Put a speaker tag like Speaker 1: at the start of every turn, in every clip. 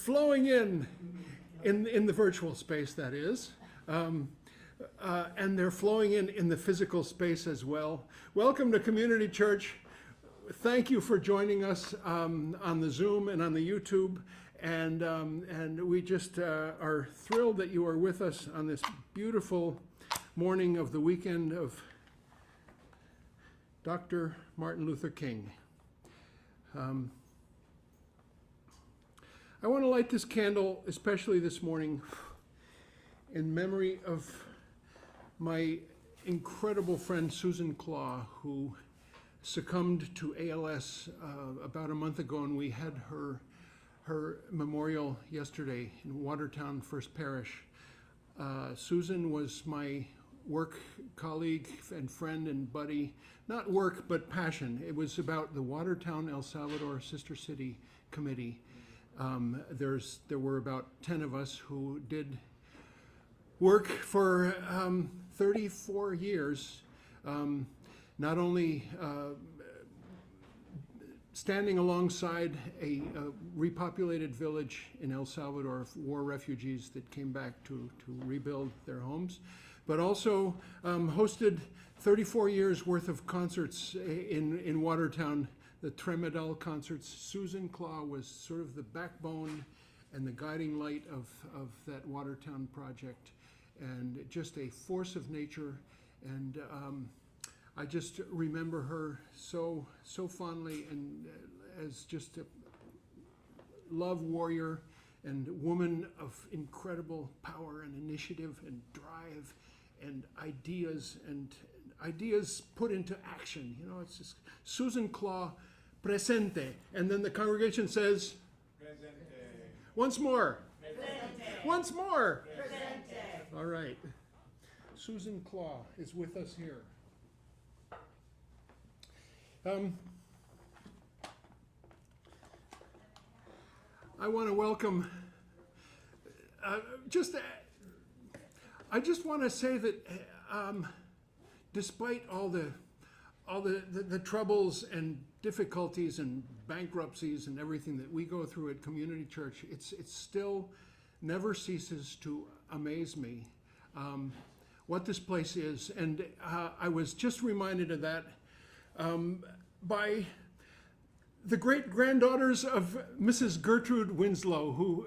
Speaker 1: flowing in the virtual space, that is. And they're flowing in the physical space as well. Welcome to Community Church. Thank you for joining us on the Zoom and on the YouTube. And we just are thrilled that you are with us on this beautiful morning of the weekend of Dr. Martin Luther King. I want to light this candle, especially this morning, in memory of my incredible friend Susan Claw, who succumbed to ALS about a month ago, and we had her memorial yesterday in Watertown First Parish. Susan was my work colleague and friend and buddy, not work but passion. It was about the Watertown El Salvador Sister City Committee. There were about 10 of us who did work for 34 years, not only standing alongside a repopulated village in El Salvador of war refugees that came back to rebuild their homes, but also hosted 34 years worth of concerts in Watertown, the Tremedal concerts. Susan Claw was sort of the backbone and the guiding light of that Watertown project, and just a force of nature. And I just remember her so fondly, and as just a love warrior and woman of incredible power and initiative and drive and ideas put into action. You know, it's just Susan Claw presente, and then the congregation says presente. Once more. Presente. Once more. Presente. All right. Susan Claw is with us here. I want to welcome. I just want to say that despite all the troubles and difficulties and bankruptcies and everything that we go through at Community Church, it still never ceases to amaze me what this place is. And I was just reminded of that by the great-granddaughters of Mrs. Gertrude Winslow, who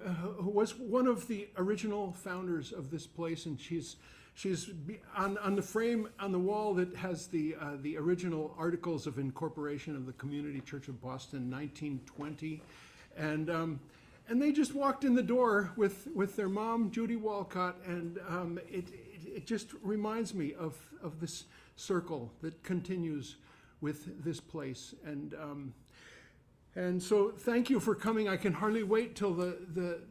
Speaker 1: was one of the original founders of this place, and she's on the frame on the wall that has the original Articles of Incorporation of the Community Church of Boston, 1920, and they just walked in the door with their mom, Judy Walcott, and it just reminds me of this circle that continues with this place. And so thank you for coming. I can hardly wait till the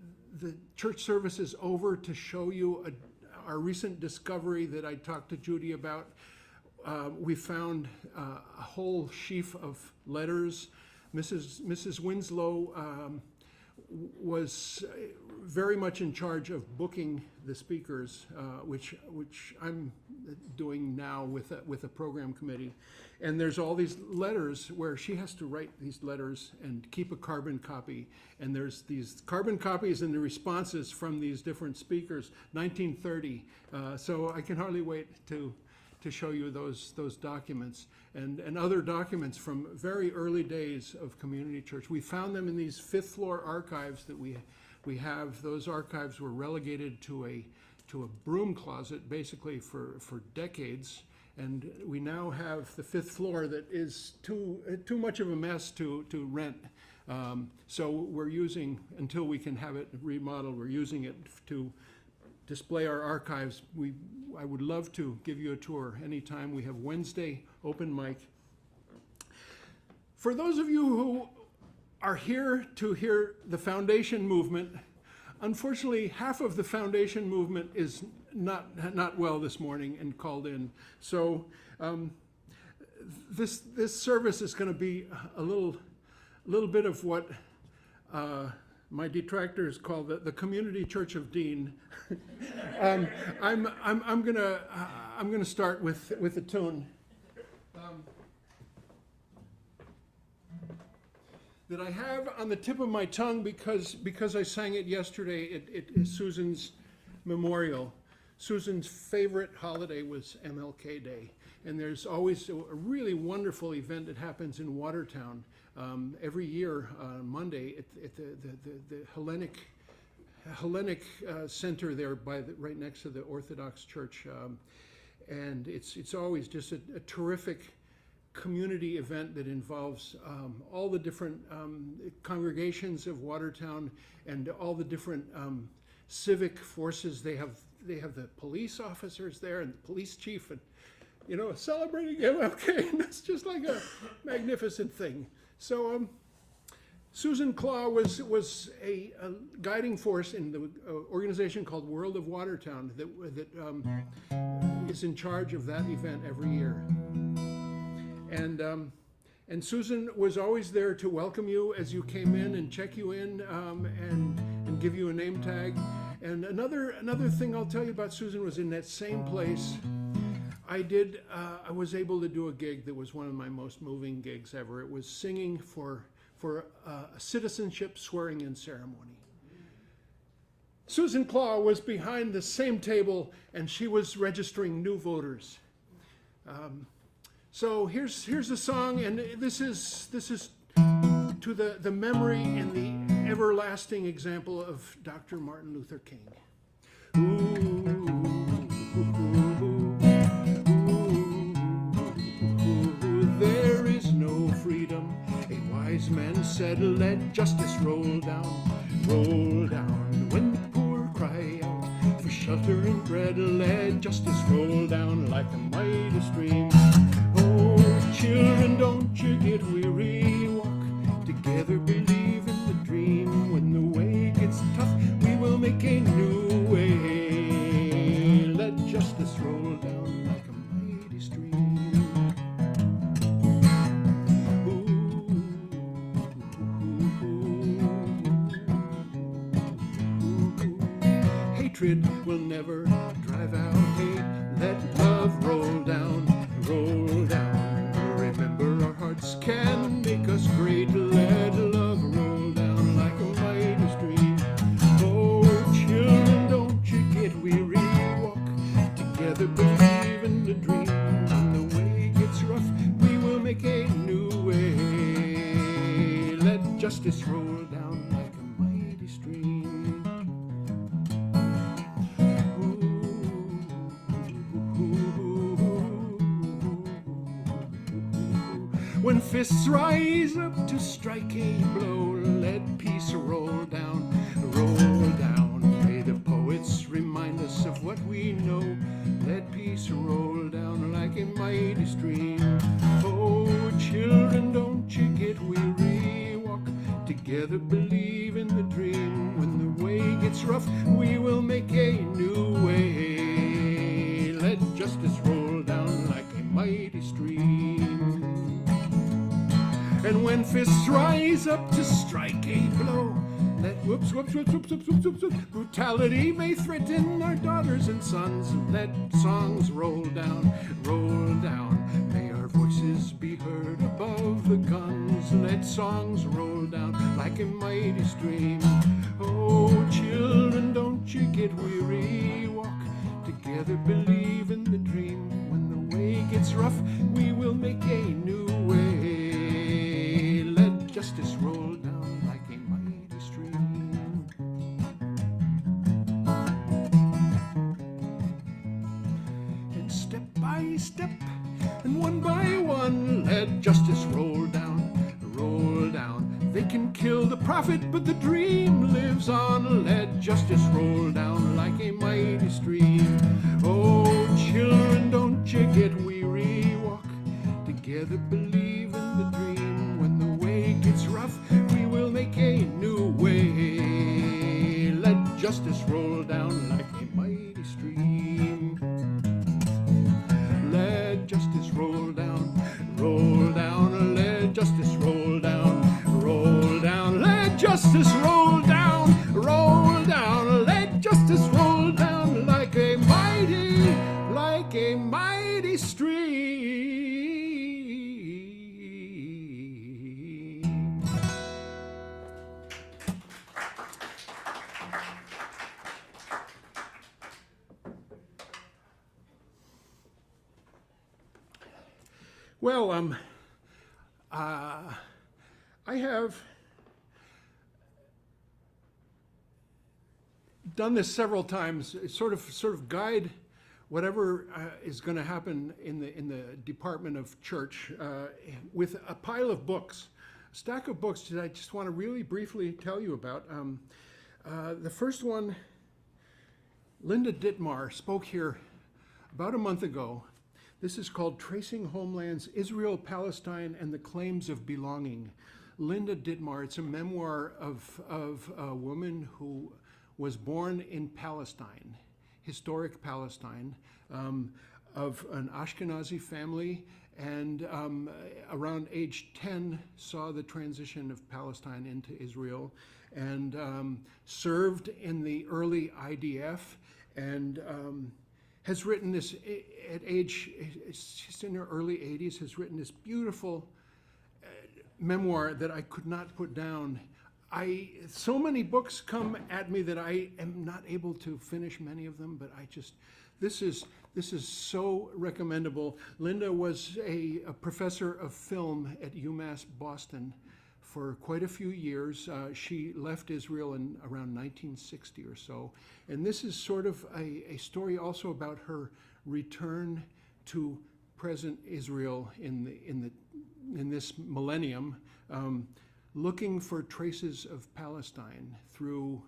Speaker 1: church service is over to show you our recent discovery that I talked to Judy about. We found a whole sheaf of letters. Mrs. Winslow was very much in charge of booking the speakers, which I'm doing now with a program committee. And there's all these letters where she has to write these letters and keep a carbon copy. And there's these carbon copies and the responses from these different speakers, 1930. So I can hardly wait to show you those documents and other documents from very early days of Community Church. We found them in these fifth floor archives that we have. Those archives were relegated to a broom closet basically for decades. And we now have the fifth floor that is too much of a mess to rent. So we're using, until we can have it remodeled, we're using it to display our archives. I would love to give you a tour anytime. We have Wednesday open mic. For those of you who are here to hear the foundation movement, unfortunately, half of the foundation movement is not well this morning and called in. So this service is going to be a little bit of what my detractors call the Community Church of Dean. I'm gonna start with a tune. that I have on the tip of my tongue because I sang it yesterday. It is Susan's memorial. Susan's favorite holiday was MLK Day. And there's always a really wonderful event that happens in Watertown every year on Monday at the Hellenic Center there right next to the Orthodox Church. And it's always just a terrific community event that involves all the different congregations of Watertown and all the different civic forces. They have the police officers there and the police chief, and celebrating MLK, and that's just like a magnificent thing. So Susan Claw was a guiding force in the organization called World of Watertown that is in charge of that event every year. And Susan was always there to welcome you as you came in and check you in and give you a name tag. And another thing I'll tell you about Susan was in that same place. I was able to do a gig that was one of my most moving gigs ever. It was singing for a citizenship swearing-in ceremony. Susan Claw was behind the same table, and she was registering new voters. So here's a song, and this is to the memory and the everlasting example of Dr. Martin Luther King. There is no freedom, a wise man said, let justice roll down, when the poor cry out for shelter and bread, let justice roll down like a mighty stream. Oh, children, don't you get weary, walk together, believe in the dream. When the way gets tough, we will make a new way. Let justice roll down like a mighty stream. Hatred will never drive out hate. Let love roll down, roll down. Remember, our hearts can make us great. Let love roll down like a mighty stream. Oh, children, don't you get weary. Walk together, believe in the dream. When the way gets rough, we will make a new way. Let justice roll down like a mighty stream. When fists rise up to strike a blow, let peace roll down, roll down. May the poets remind us of what we know. Let peace roll down like a mighty stream. Oh, children, don't you get weary. Walk together, believe in the dream. When the way gets rough, we will make a new way. Let justice roll down like a mighty stream. And when fists rise up to strike a blow, let brutality may threaten our daughters and sons. Let songs roll down, roll down. May our voices be heard above the guns. Let songs roll down like a mighty stream. Oh, children, don't you get weary. Walk together, believe in the dream. When the way gets rough, we will make a new way. Justice roll down like a mighty stream. And step by step and one by one, let justice roll down, roll down. They can kill the prophet, but the dream lives on. Let justice roll down like a mighty stream. Oh, children, don't you get weary. Walk together, believe in the dream. When the way gets rough, we will make a new way. Let justice roll down like a mighty stream. Let justice roll down, roll down. Let justice roll down, roll down. Let justice roll down, roll down. Let justice roll down like a mighty stream. Well, I have done this several times. Sort of guide whatever is going to happen in the Department of Church with a pile of books, a stack of books that I just want to really briefly tell you about. The first one, Linda Dittmar spoke here about a month ago. This is called Tracing Homelands, Israel, Palestine, and the Claims of Belonging. Linda Dittmar, it's a memoir of a woman who was born in Palestine, historic Palestine, of an Ashkenazi family, and around age 10 saw the transition of Palestine into Israel, and served in the early IDF, and has written this at age, she's in her early 80s, has written this beautiful memoir that I could not put down. So many books come at me that I am not able to finish many of them, but this is so recommendable. Linda was a professor of film at UMass Boston for quite a few years. She left Israel in around 1960 or so. And this is sort of a story also about her return to present Israel in this millennium, looking for traces of Palestine through,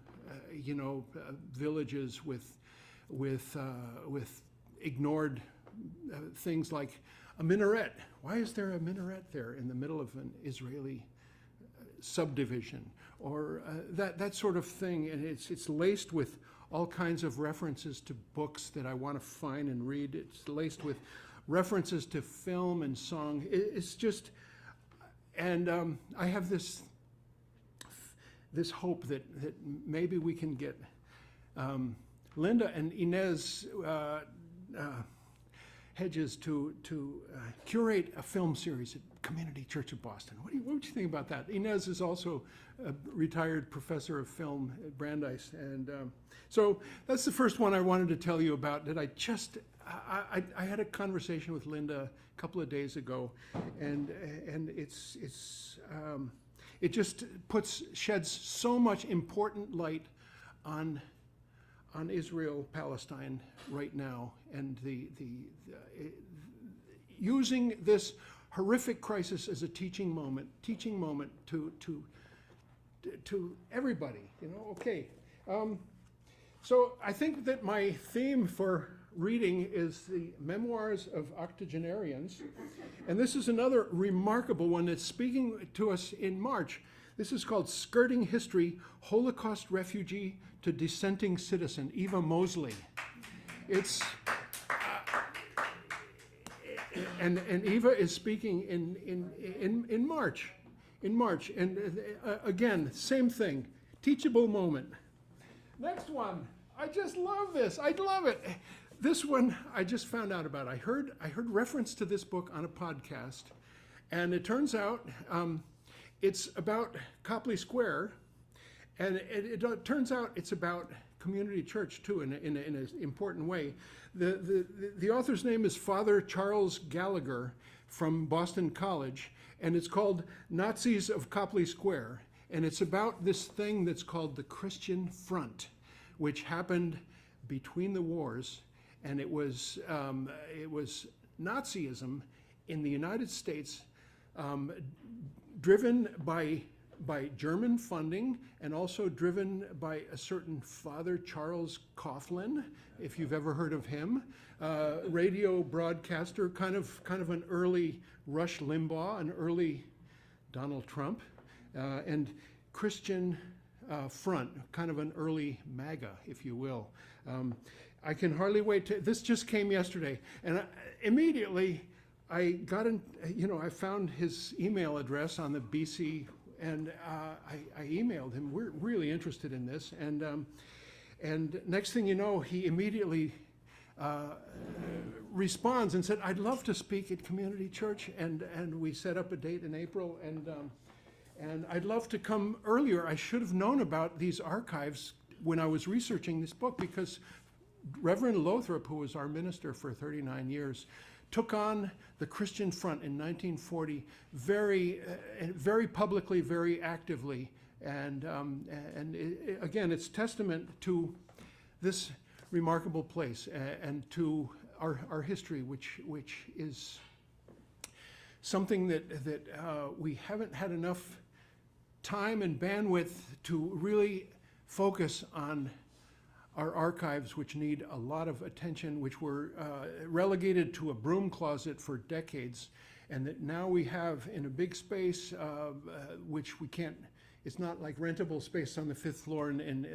Speaker 1: villages with ignored things like a minaret. Why is there a minaret there in the middle of an Israeli subdivision, or that sort of thing? And it's laced with all kinds of references to books that I want to find and read. It's laced with references to film and song. It's just, and I have this hope that maybe we can get Linda and Inez Hedges to curate a film series at Community Church of Boston. What would you think about that? Inez is also a retired professor of film at Brandeis, and so that's the first one I wanted to tell you about. That I had a conversation with Linda a couple of days ago, and it just sheds so much important light on Israel, Palestine right now, and using this horrific crisis as a teaching moment to everybody. Okay. So I think that my theme for reading is the memoirs of octogenarians, and this is another remarkable one that's speaking to us in March. This is called Skirting History, Holocaust Refugee to Dissenting Citizen, Eva Mosley. It's, and Eva is speaking in March, and again, same thing, teachable moment. Next one, I just love this, I love it. This one I just found out about. I heard reference to this book on a podcast, and it turns out it's about Copley Square, and it turns out it's about community church too, in an important way. The author's name is Father Charles Gallagher from Boston College, and it's called Nazis of Copley Square, and it's about this thing that's called the Christian Front, which happened between the wars, and it was Nazism in the United States, driven by German funding, and also driven by a certain Father Charles Coughlin, if you've ever heard of him, radio broadcaster, kind of an early Rush Limbaugh, an early Donald Trump, and Christian Front, kind of an early MAGA, if you will. I can hardly wait to, this just came yesterday, and immediately I got in, I found his email address on the BC, and I emailed him. We're really interested in this, and next thing you know, he immediately responds and said, "I'd love to speak at Community Church," and we set up a date in April, and I'd love to come earlier. I should have known about these archives when I was researching this book, because Reverend Lothrop, who was our minister for 39 years, took on the Christian Front in 1940 very publicly, very actively. And again, it's testament to this remarkable place and to our history, which is something that we haven't had enough time and bandwidth to really focus on. Our archives, which need a lot of attention, which were relegated to a broom closet for decades, and that now we have in a big space, which we can't, it's not like rentable space on the 5th floor, and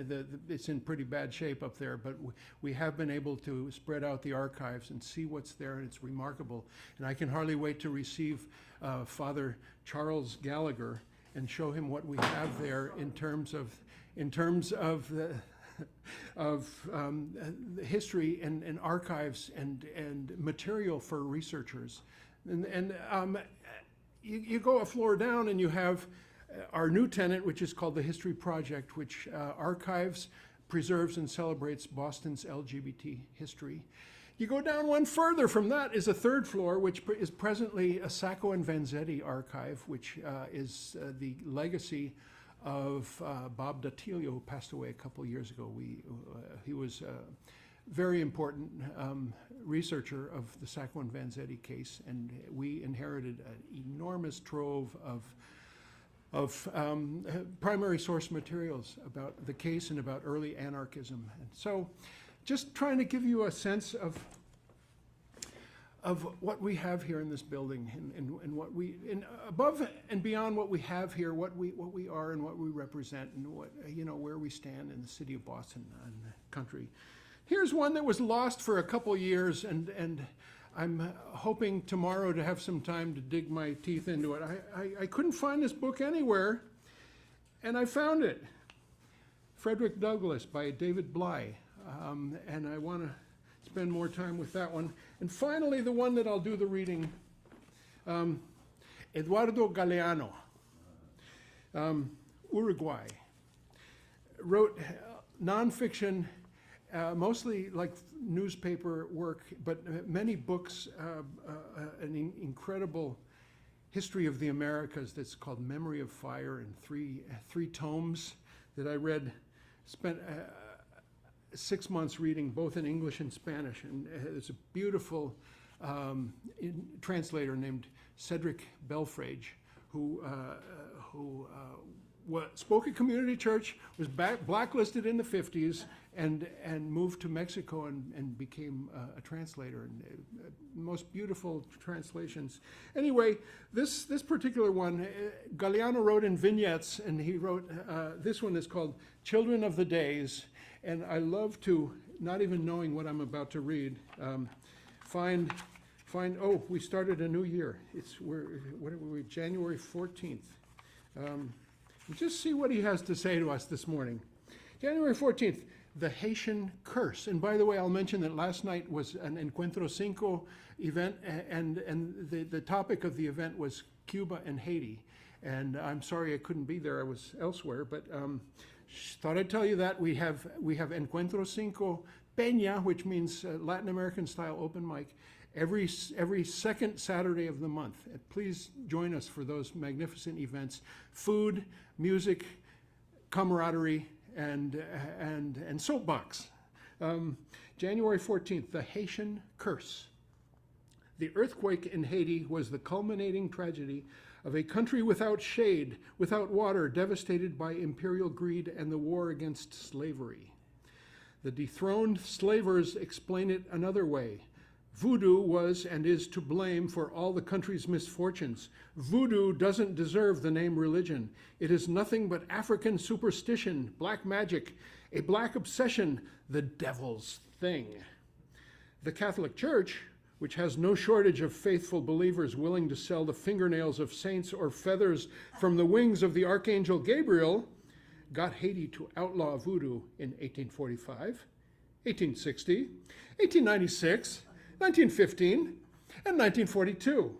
Speaker 1: it's in pretty bad shape up there, but we have been able to spread out the archives and see what's there, and it's remarkable. And I can hardly wait to receive Father Charles Gallagher and show him what we have there in terms of the history and archives and material for researchers. And you go a floor down and you have our new tenant, which is called the History Project, which archives, preserves, and celebrates Boston's LGBT history. You go down one further from that is a 3rd floor, which is presently a Sacco and Vanzetti archive, which is the legacy of Bob Datilio, who passed away a couple years ago. He was a very important researcher of the Sacco and Vanzetti case, and we inherited an enormous trove of primary source materials about the case and about early anarchism. And so just trying to give you a sense of what we have here in this building, and what we, and above and beyond what we have here, what we are and what we represent, and what, where we stand in the city of Boston and the country. Here's one that was lost for a couple years, and I'm hoping tomorrow to have some time to dig my teeth into it. I couldn't find this book anywhere, and I found it. Frederick Douglass by David Bly, and I want to spend more time with that one. And finally, the one that I'll do the reading, Eduardo Galeano, Uruguay, wrote nonfiction, mostly like newspaper work, but many books, an incredible history of the Americas that's called Memory of Fire, in three tomes that I read, spent 6 months reading both in English and Spanish. And there's a beautiful translator named Cedric Belfrage, who spoke at community church, was blacklisted in the 50s, and moved to Mexico and became a translator, and most beautiful translations. Anyway, this particular one, Galeano wrote in vignettes, and he wrote, this one is called Children of the Days, and I love to, not even knowing what I'm about to read, find, oh, we started a new year. What are we, January 14th. Just see what he has to say to us this morning. January 14th, the Haitian curse. And by the way, I'll mention that last night was an Encuentro Cinco event, and the topic of the event was Cuba and Haiti. And I'm sorry I couldn't be there, I was elsewhere, but thought I'd tell you that. We have Encuentro Cinco Peña, which means Latin American style open mic, every second Saturday of the month. Please join us for those magnificent events. Food, music, camaraderie, and soapbox. January 14th, the Haitian curse. The earthquake in Haiti was the culminating tragedy of a country without shade, without water, devastated by imperial greed and the war against slavery. The dethroned slavers explain it another way. Voodoo was and is to blame for all the country's misfortunes. Voodoo doesn't deserve the name religion. It is nothing but African superstition, black magic, a black obsession, the devil's thing. The Catholic Church, which has no shortage of faithful believers willing to sell the fingernails of saints or feathers from the wings of the Archangel Gabriel, got Haiti to outlaw voodoo in 1845, 1860, 1896, 1915, and 1942.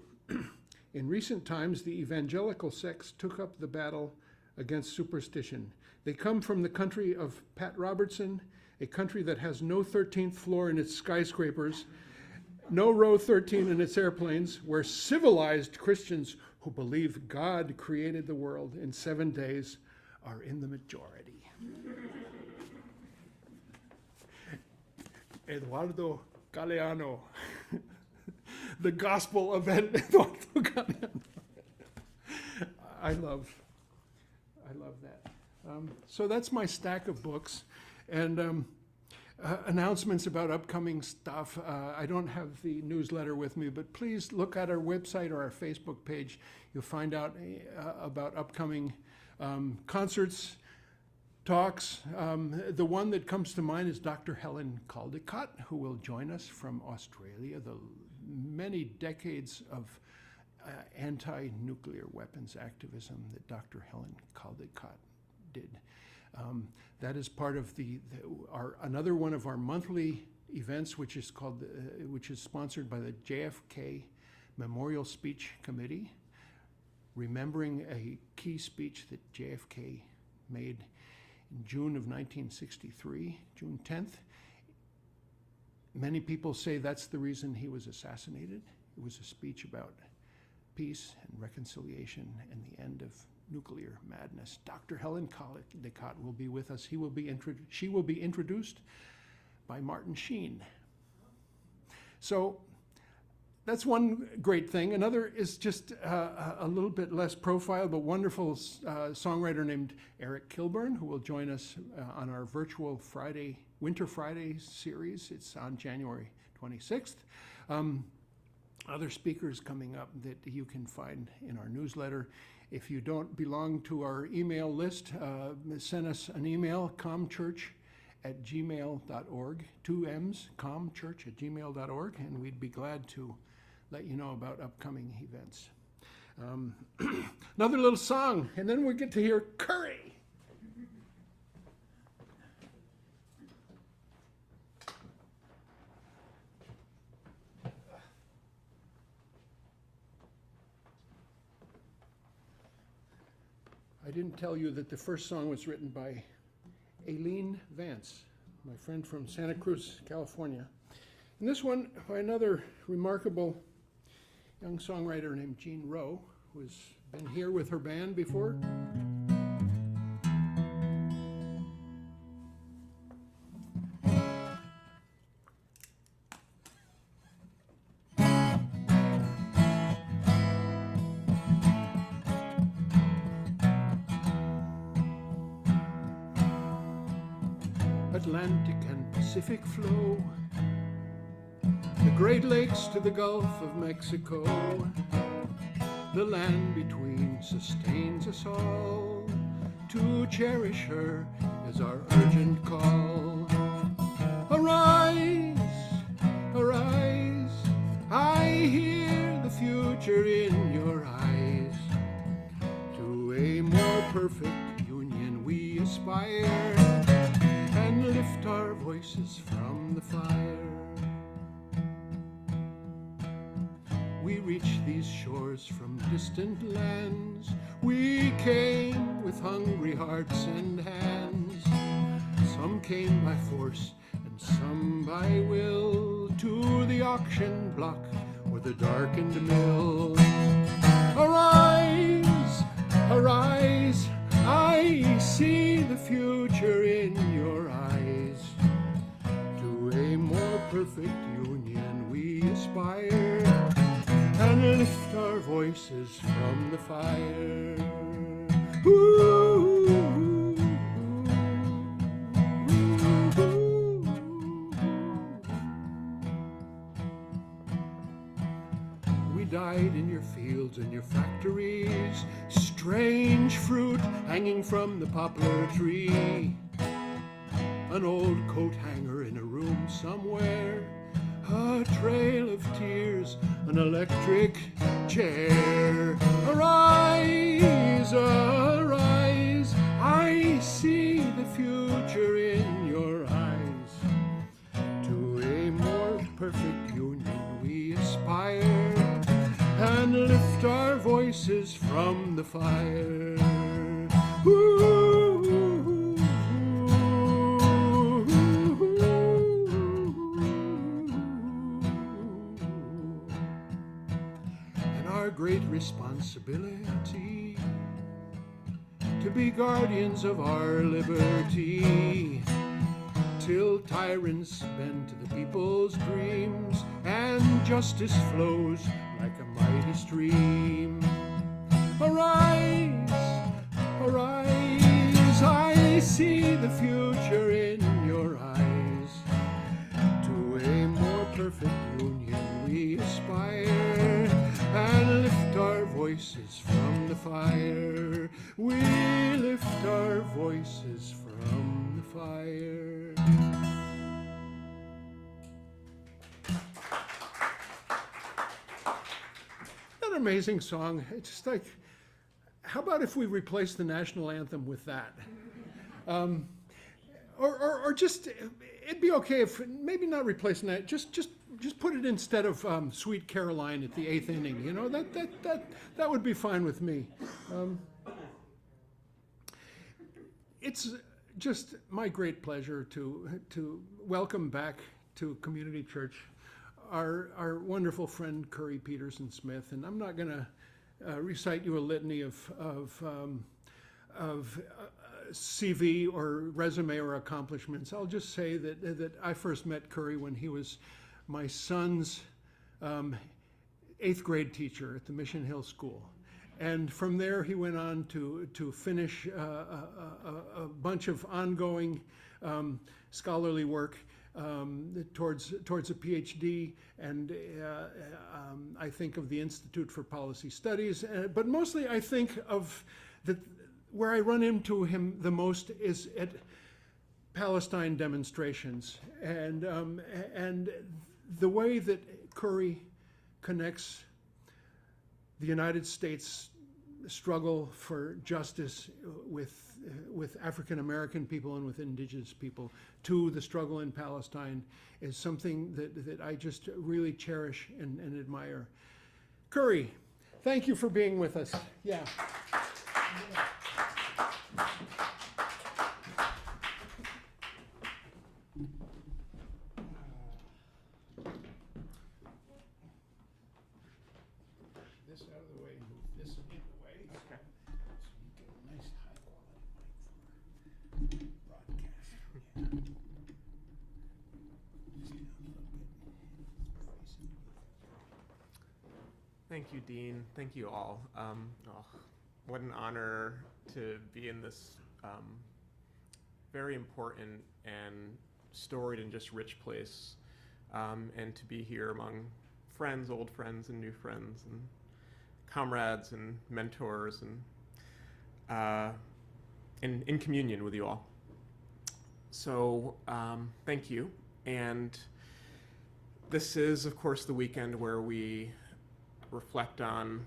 Speaker 1: In recent times, the evangelical sects took up the battle against superstition. They come from the country of Pat Robertson, a country that has no 13th floor in its skyscrapers, No Row 13 and its airplanes, where civilized Christians who believe God created the world in 7 days are in the majority. Eduardo Galeano, the gospel event. Eduardo Galeano. I love that. So that's my stack of books, and announcements about upcoming stuff. I don't have the newsletter with me, but please look at our website or our Facebook page. You'll find out about upcoming concerts, talks. The one that comes to mind is Dr. Helen Caldicott, who will join us from Australia. The many decades of anti-nuclear weapons activism that Dr. Helen Caldicott did. That is part of another one of our monthly events, which is sponsored by the JFK Memorial Speech Committee, remembering a key speech that JFK made in June of 1963, June 10th. Many people say that's the reason he was assassinated. It was a speech about peace and reconciliation and the end of nuclear madness. Dr. Helen Caldicott will be with us. She will be introduced by Martin Sheen. So that's one great thing. Another is just a little bit less profile, but wonderful songwriter named Eric Kilburn, who will join us on our virtual Winter Friday series. It's on January 26th. Other speakers coming up that you can find in our newsletter. If you don't belong to our email list, send us an email, comchurch@gmail.org, 2 M's, comchurch@gmail.org, and we'd be glad to let you know about upcoming events. Another little song, and then we get to hear Khury. I didn't tell you that the first song was written by Aileen Vance, my friend from Santa Cruz, California. And this one by another remarkable young songwriter named Jean Rowe, who has been here with her band before. Atlantic and Pacific flow, the Great Lakes to the Gulf of Mexico, the land between sustains us all. To cherish her is our urgent call. Arise, arise, I hear the future in your eyes. To a more perfect union we aspire, and lift our voices from the fire. We reach these shores from distant lands. We came with hungry hearts and hands. Some came by force and some by will, to the auction block or the darkened mill. Arise, arise, I see the future in your eyes. To a more perfect union we aspire, and lift our voices from the fire. Ooh, we died in your fields and your factories, strange fruit hanging from the poplar tree, an old coat hanger in a room somewhere, a trail of tears, an electric chair. Arise, arise, I see the future in your eyes. To a more perfect union we aspire, and lift our voices from the fire. Ooh. great responsibility to be guardians of our liberty, till tyrants bend to the people's dreams and justice flows like a mighty stream. Arise, arise, I see the future in your eyes. To a more perfect union we aspire, and lift our voices from the fire. We lift our voices from the fire. An amazing song. It's just like, how about if we replace the national anthem with that? Or just, it'd be okay if, maybe not replacing that, just put it instead of Sweet Caroline at the 8th inning. You know, that would be fine with me. It's just my great pleasure to welcome back to Community Church our wonderful friend Khury Petersen-Smith, and I'm not going to recite you a litany of CV or resume or accomplishments. I'll just say that I first met Khury when he was my son's 8th grade teacher at the Mission Hill School. And from there, he went on to finish a bunch of ongoing scholarly work towards a PhD, and I think of the Institute for Policy Studies. But mostly, I think of where I run into him the most is at Palestine demonstrations, and the way that Khury connects the United States struggle for justice with African American people and with indigenous people to the struggle in Palestine is something that I just really cherish and admire. Khury, thank you for being with us. Yeah. This out of the way, move this in the way. Okay. So you get a nice high quality mic for broadcast. Yeah. Just down a little bit.
Speaker 2: Thank you, Dean. Thank you all. What an honor to be in this very important and storied and just rich place, and to be here among friends, old friends and new friends, and comrades and mentors, and in communion with you all. So thank you. And this is, of course, the weekend where we reflect on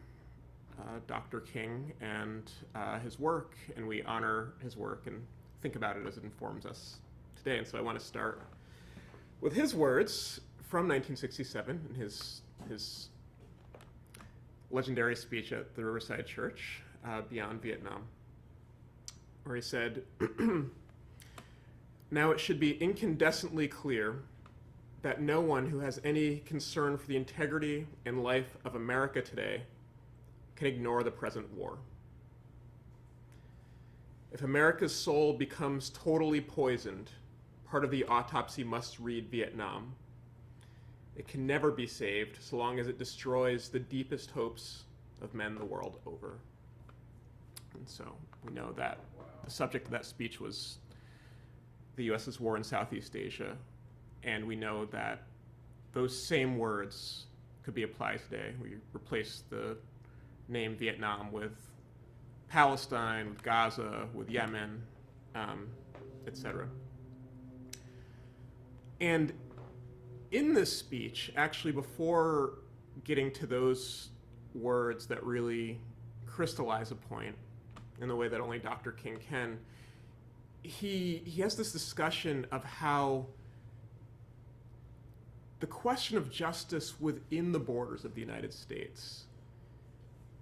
Speaker 2: Dr. King and his work, and we honor his work and think about it as it informs us today. And so I want to start with his words from 1967 in his legendary speech at the Riverside Church, Beyond Vietnam, where he said, "Now it should be incandescently clear that no one who has any concern for the integrity and life of America today can ignore the present war. If America's soul becomes totally poisoned, part of the autopsy must read Vietnam. It can never be saved so long as it destroys the deepest hopes of men the world over." And so we know that the subject of that speech was the U.S.'s war in Southeast Asia, and we know that those same words could be applied today. We replace the name Vietnam with Palestine, with Gaza, with Yemen, etc. And in this speech, actually, before getting to those words that really crystallize a point in the way that only Dr. King can, he has this discussion of how the question of justice within the borders of the United States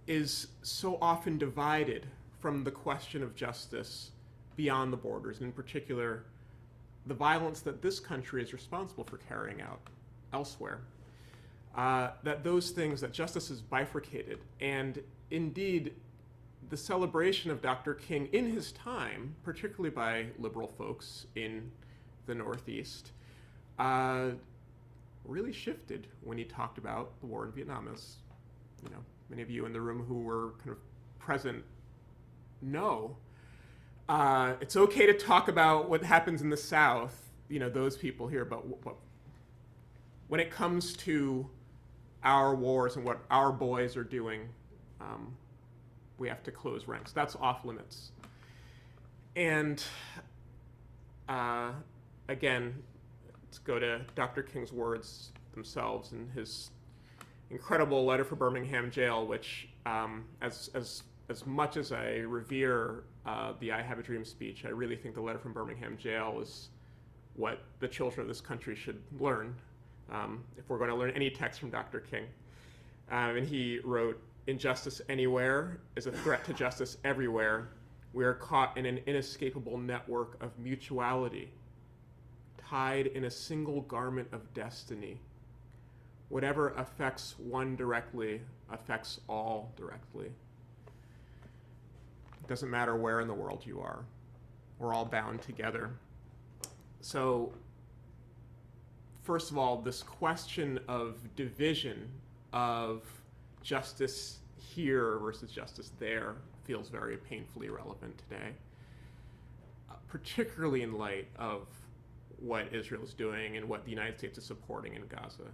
Speaker 2: is so often divided from the question of justice beyond the borders, and in particular, the violence that this country is responsible for carrying out elsewhere. that those things, that justice is bifurcated. And indeed, the celebration of Dr. King in his time, particularly by liberal folks in the Northeast, really shifted when he talked about the war in Vietnam. As many of you in the room who were kind of present know, it's okay to talk about what happens in the South, those people here, but when it comes to our wars and what our boys are doing, we have to close ranks. That's off limits. And again, let's go to Dr. King's words themselves in his incredible letter from Birmingham jail, which, as much as I revere the I Have a Dream speech, I really think the letter from Birmingham jail is what the children of this country should learn, if we're going to learn any text from Dr. King. And he wrote, "Injustice anywhere is a threat to justice everywhere. We are caught in an inescapable network of mutuality, tied in a single garment of destiny. Whatever affects one directly affects all directly. It doesn't matter where in the world you are. We're all bound together." So, first of all, this question of division, of justice here versus justice there, feels very painfully relevant today, particularly in light of what Israel is doing and what the United States is supporting in Gaza.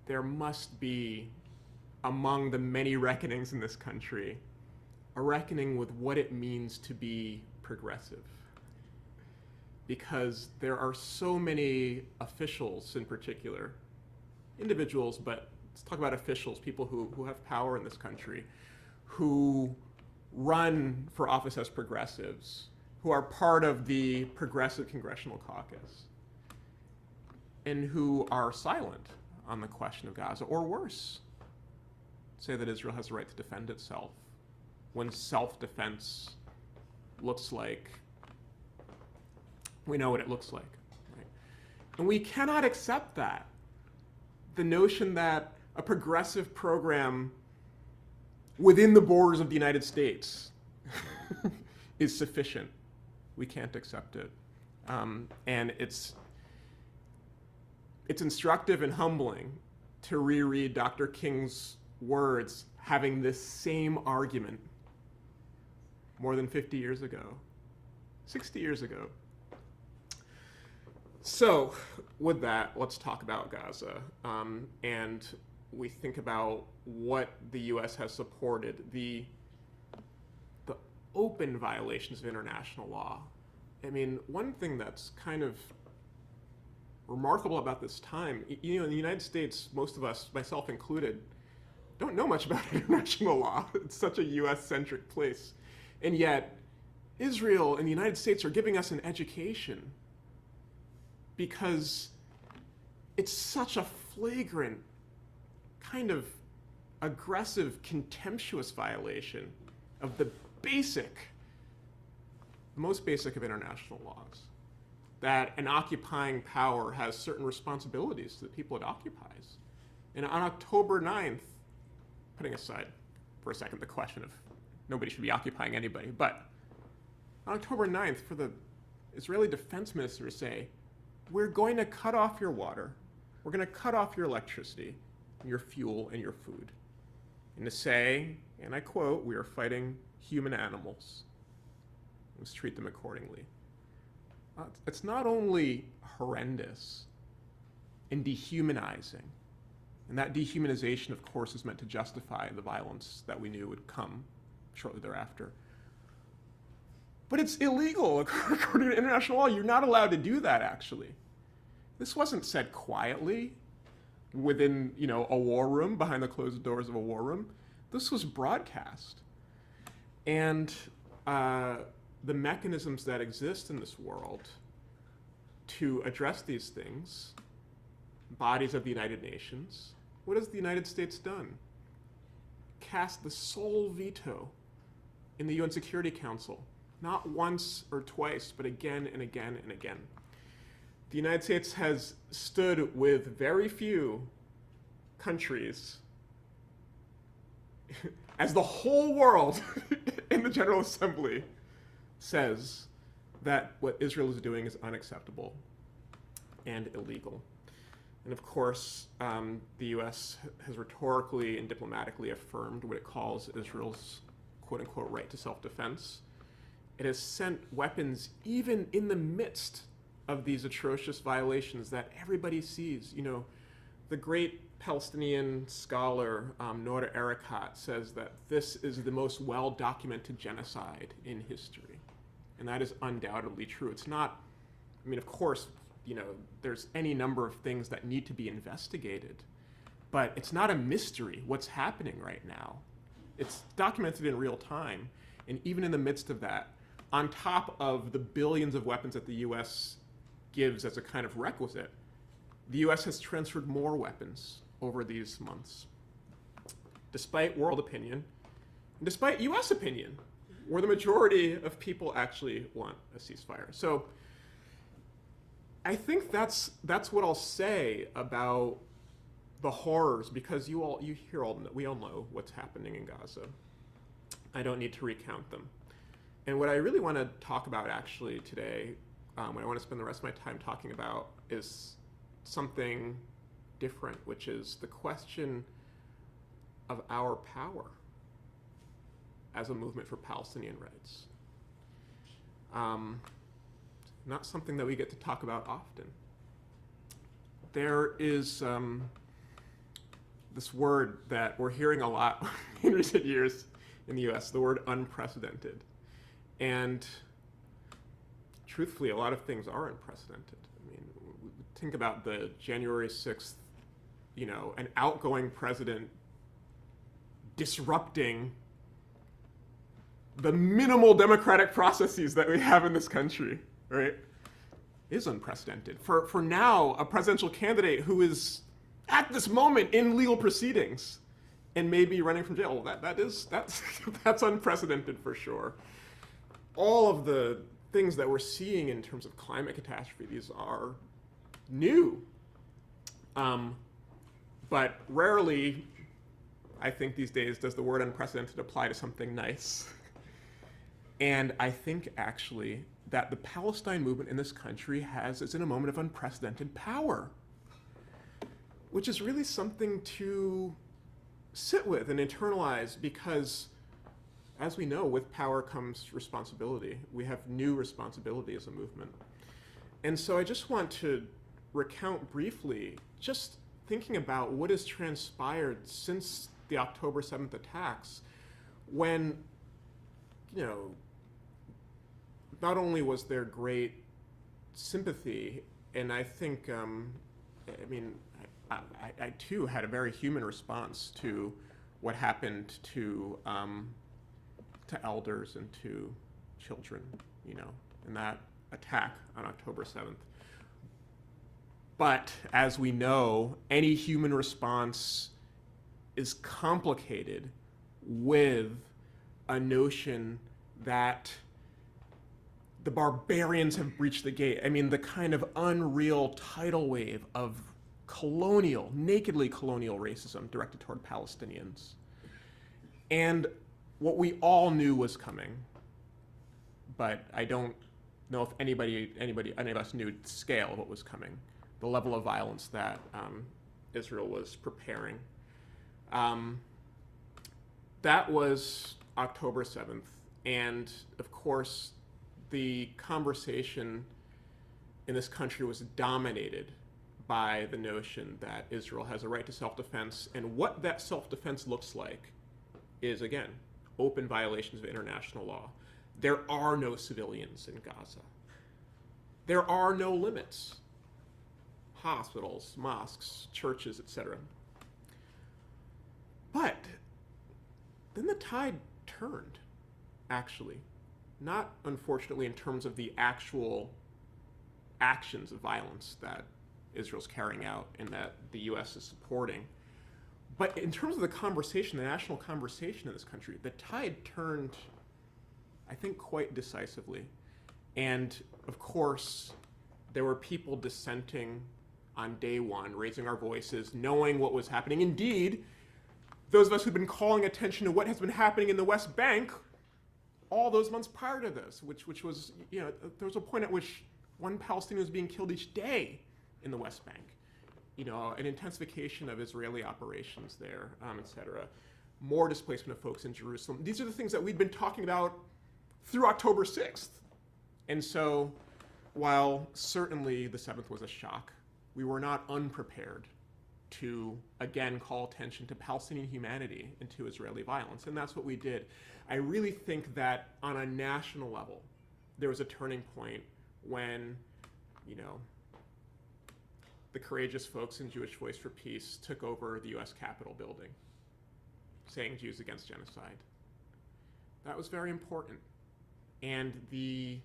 Speaker 2: There must be, among the many reckonings in this country, a reckoning with what it means to be progressive. Because there are so many officials in particular, individuals, but let's talk about officials, people who have power in this country, who run for office as progressives, who are part of the Progressive Congressional Caucus, and who are silent on the question of Gaza, or worse, say that Israel has the right to defend itself, when self-defense looks like, we know what it looks like. Right? And we cannot accept that. The notion that a progressive program within the borders of the United States is sufficient. We can't accept it. And it's instructive and humbling to reread Dr. King's words having this same argument more than 50 years ago, 60 years ago. So with that, let's talk about Gaza. And we think about what the US has supported, the open violations of international law. I mean, one thing that's kind of remarkable about this time, in the United States, most of us, myself included, don't know much about international law. It's such a US-centric place. And yet, Israel and the United States are giving us an education because it's such a flagrant, kind of aggressive, contemptuous violation of the most basic of international laws, that an occupying power has certain responsibilities to the people it occupies. And on October 9th, putting aside for a second the question of nobody should be occupying anybody, but on October 9th, for the Israeli defense minister to say, we're going to cut off your water, we're going to cut off your electricity, your fuel, and your food. And to say, and I quote, we are fighting human animals. Let's treat them accordingly. It's not only horrendous and dehumanizing, and that dehumanization, of course, is meant to justify the violence that we knew would come shortly thereafter. But it's illegal according to international law. You're not allowed to do that, actually. This wasn't said quietly within, a war room, behind the closed doors of a war room. This was broadcast. And the mechanisms that exist in this world to address these things, bodies of the United Nations, what has the United States done? Cast the sole veto in the UN Security Council, not once or twice, but again and again and again. the United States has stood with very few countries as the whole world in the General Assembly says that what Israel is doing is unacceptable and illegal. And of course, the US has rhetorically and diplomatically affirmed what it calls Israel's quote-unquote right to self-defense. It has sent weapons even in the midst of these atrocious violations that everybody sees. You know, the great Palestinian scholar Nora Erekat says that this is the most well-documented genocide in history. And that is undoubtedly true. It's not, I mean, of course, you know, there's any number of things that need to be investigated, but it's not a mystery what's happening right now. It's documented in real time. And even in the midst of that, on top of the billions of weapons that the US gives as a kind of requisite, the US has transferred more weapons over these months, despite world opinion, and despite US opinion, where the majority of people actually want a ceasefire. So I think that's what I'll say about the horrors, because we all know what's happening in Gaza. I don't need to recount them. And what I really want to talk about actually today, what I want to spend the rest of my time talking about, is something different, which is the question of our power as a movement for Palestinian rights. Not something that we get to talk about often. There is this word that we're hearing a lot in recent years in the US, the word unprecedented. And truthfully, a lot of things are unprecedented. I mean, think about the January 6th, you know, an outgoing president disrupting the minimal democratic processes that we have in this country, right? Is unprecedented. For now, a presidential candidate who is at this moment in legal proceedings and maybe running from jail, that's unprecedented for sure. All of the things that we're seeing in terms of climate catastrophe, these are new. But rarely, I think these days, does the word unprecedented apply to something nice. And I think actually that the Palestine movement in this country is in a moment of unprecedented power, which is really something to sit with and internalize, because as we know, with power comes responsibility. We have new responsibility as a movement. And so I just want to recount briefly, just thinking about what has transpired since the October 7th attacks, when, you know, not only was there great sympathy, and I think, I mean, I too had a very human response to what happened to elders and to children, you know, in that attack on October 7th. But as we know, any human response is complicated with a notion that the barbarians have breached the gate. I mean, the kind of unreal tidal wave of nakedly colonial racism directed toward Palestinians. And what we all knew was coming, but I don't know if any of us knew the scale of what was coming, the level of violence that Israel was preparing. That was October 7th, and of course, the conversation in this country was dominated by the notion that Israel has a right to self-defense, and what that self-defense looks like is, again, open violations of international law. There are no civilians in Gaza. There are no limits. Hospitals, mosques, churches, etc. But then the tide turned, actually. Not, unfortunately, in terms of the actual actions of violence that Israel's carrying out and that the US is supporting, but in terms of the conversation, the national conversation in this country, the tide turned, I think, quite decisively. And of course, there were people dissenting on day one, raising our voices, knowing what was happening. Indeed, those of us who've been calling attention to what has been happening in the West Bank all those months prior to this, which was, there was a point at which one Palestinian was being killed each day in the West Bank. An intensification of Israeli operations there, et cetera. More displacement of folks in Jerusalem. These are the things that we'd been talking about through October 6th. And so, while certainly the 7th was a shock, we were not unprepared to, again, call attention to Palestinian humanity and to Israeli violence. And that's what we did. I really think that on a national level, there was a turning point when, the courageous folks in Jewish Voice for Peace took over the US Capitol building, saying Jews against genocide. That was very important. And the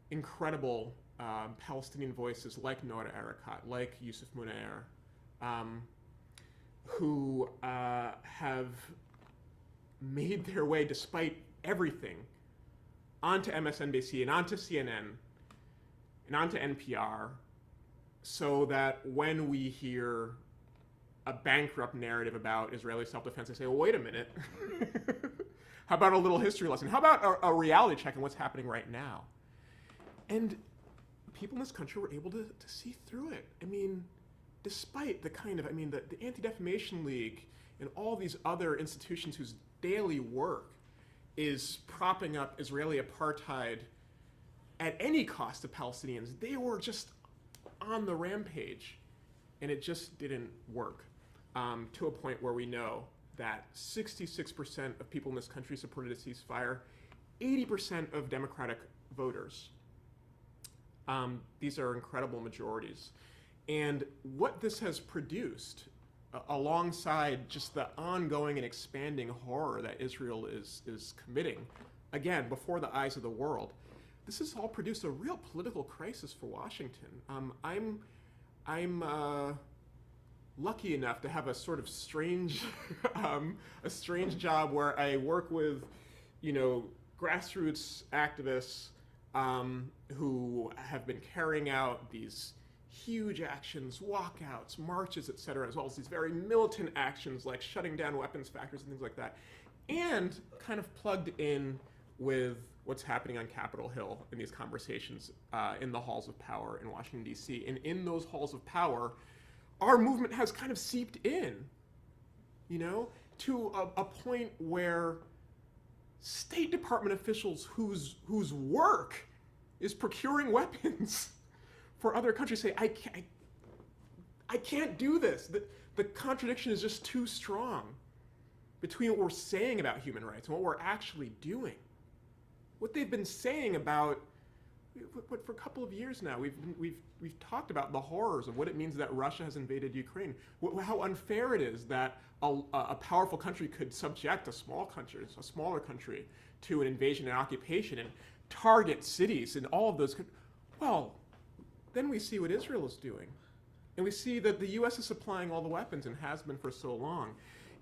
Speaker 2: incredible Palestinian voices like Noura Erakat, like Yusuf Munayyer, who have made their way, despite everything, onto MSNBC and onto CNN and onto NPR, so that when we hear a bankrupt narrative about Israeli self-defense, they say, well, wait a minute. How about a little history lesson? How about a reality check on what's happening right now? And people in this country were able to see through it. I mean, despite the Anti-Defamation League and all these other institutions whose daily work is propping up Israeli apartheid at any cost to Palestinians, they were just on the rampage, and it just didn't work, to a point where we know that 66% of people in this country supported a ceasefire, 80% of Democratic voters. These are incredible majorities. And what this has produced, alongside just the ongoing and expanding horror that Israel is committing, again, before the eyes of the world, this has all produced a real political crisis for Washington. I'm lucky enough to have a sort of strange, a strange job where I work with, grassroots activists who have been carrying out these huge actions, walkouts, marches, et cetera, as well as these very militant actions like shutting down weapons factories and things like that, and kind of plugged in with what's happening on Capitol Hill in these conversations in the halls of power in Washington, D.C. And in those halls of power, our movement has kind of seeped in, to a point where State Department officials whose work is procuring weapons for other countries say, I can't do this. The contradiction is just too strong between what we're saying about human rights and what we're actually doing. What they've been saying about, for a couple of years now, we've talked about the horrors of what it means that Russia has invaded Ukraine, how unfair it is that a powerful country could subject a smaller country, to an invasion and occupation and target cities and all of those. Well, then we see what Israel is doing. And we see that the US is supplying all the weapons and has been for so long.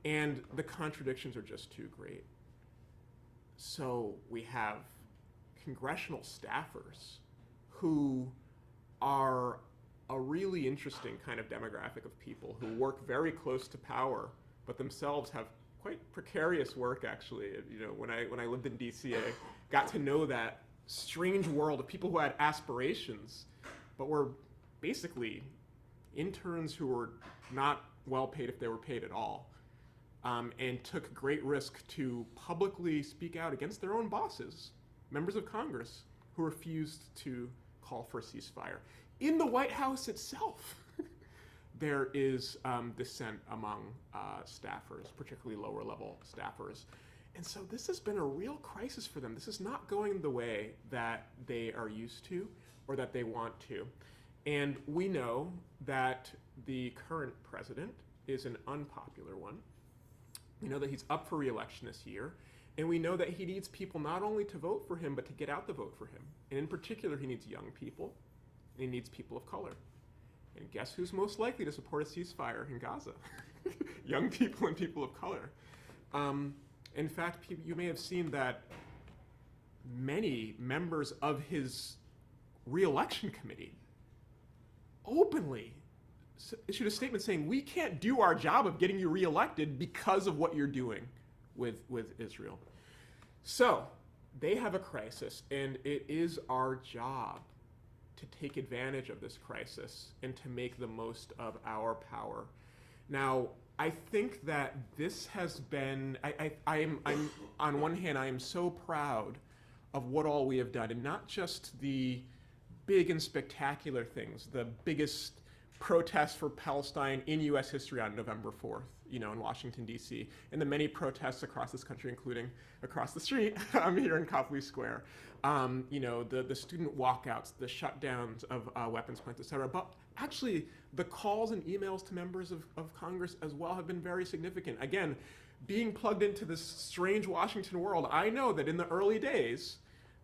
Speaker 2: And the contradictions are just too great. So we have congressional staffers who are a really interesting kind of demographic of people who work very close to power, but themselves have quite precarious work, actually. When I lived in DC, I got to know that strange world of people who had aspirations, but were basically interns who were not well paid if they were paid at all, and took great risk to publicly speak out against their own bosses, members of Congress, who refused to call for a ceasefire. In the White House itself, there is dissent among staffers, particularly lower level staffers. And so this has been a real crisis for them. This is not going the way that they are used to or that they want to. And we know that the current president is an unpopular one. We know that he's up for re-election this year. And we know that he needs people not only to vote for him, but to get out the vote for him. And in particular, he needs young people, and he needs people of color. And guess who's most likely to support a ceasefire in Gaza? Young people and people of color. In fact, you may have seen that many members of his re-election committee openly issued a statement saying, we can't do our job of getting you reelected because of what you're doing with Israel. So they have a crisis, and it is our job to take advantage of this crisis and to make the most of our power. Now, I think that this has been, I'm on one hand, I am so proud of what all we have done, and not just the big and spectacular things, the biggest protests for Palestine in U.S. history on November 4th, in Washington, D.C., and the many protests across this country, including across the street here in Copley Square. The student walkouts, the shutdowns of weapons plants, et cetera. But actually, the calls and emails to members of Congress as well have been very significant. Again, being plugged into this strange Washington world, I know that in the early days,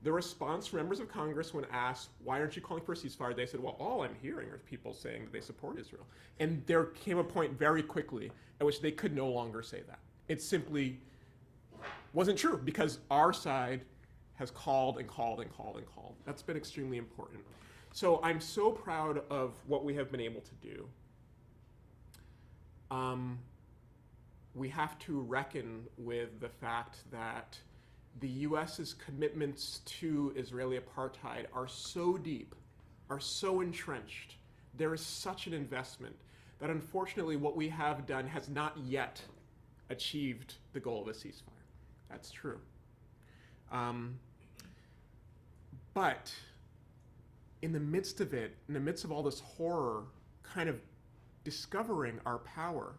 Speaker 2: the response from members of Congress when asked, why aren't you calling for a ceasefire? They said, well, all I'm hearing are people saying that they support Israel. And there came a point very quickly at which they could no longer say that. It simply wasn't true because our side has called and called and called and called. That's been extremely important. So I'm so proud of what we have been able to do. We have to reckon with the fact that the U.S.'s commitments to Israeli apartheid are so deep, are so entrenched. There is such an investment that unfortunately what we have done has not yet achieved the goal of a ceasefire. That's true. But in the midst of it, in the midst of all this horror, kind of discovering our power,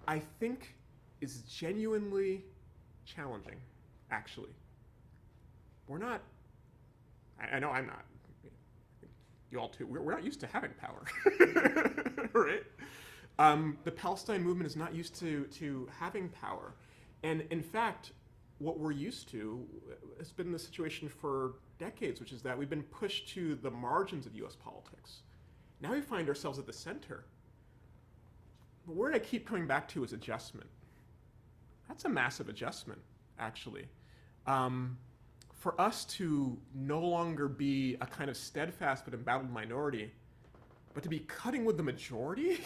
Speaker 2: I think is genuinely challenging. Actually, we're not, I know I'm not, you all too, we're not used to having power, right? The Palestine movement is not used to having power. And in fact, what we're used to has been the situation for decades, which is that we've been pushed to the margins of US politics. Now we find ourselves at the center. The word I keep coming back to is adjustment. That's a massive adjustment, actually. For us to no longer be a kind of steadfast but embattled minority, but to be cutting with the majority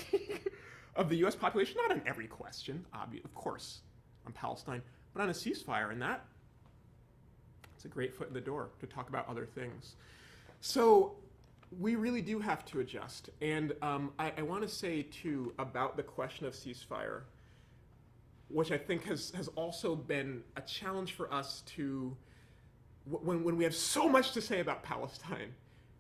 Speaker 2: of the US population, not on every question, of course, on Palestine, but on a ceasefire, and it's a great foot in the door to talk about other things. So we really do have to adjust. And I want to say, too, about the question of ceasefire, which I think has also been a challenge for us to, when we have so much to say about Palestine,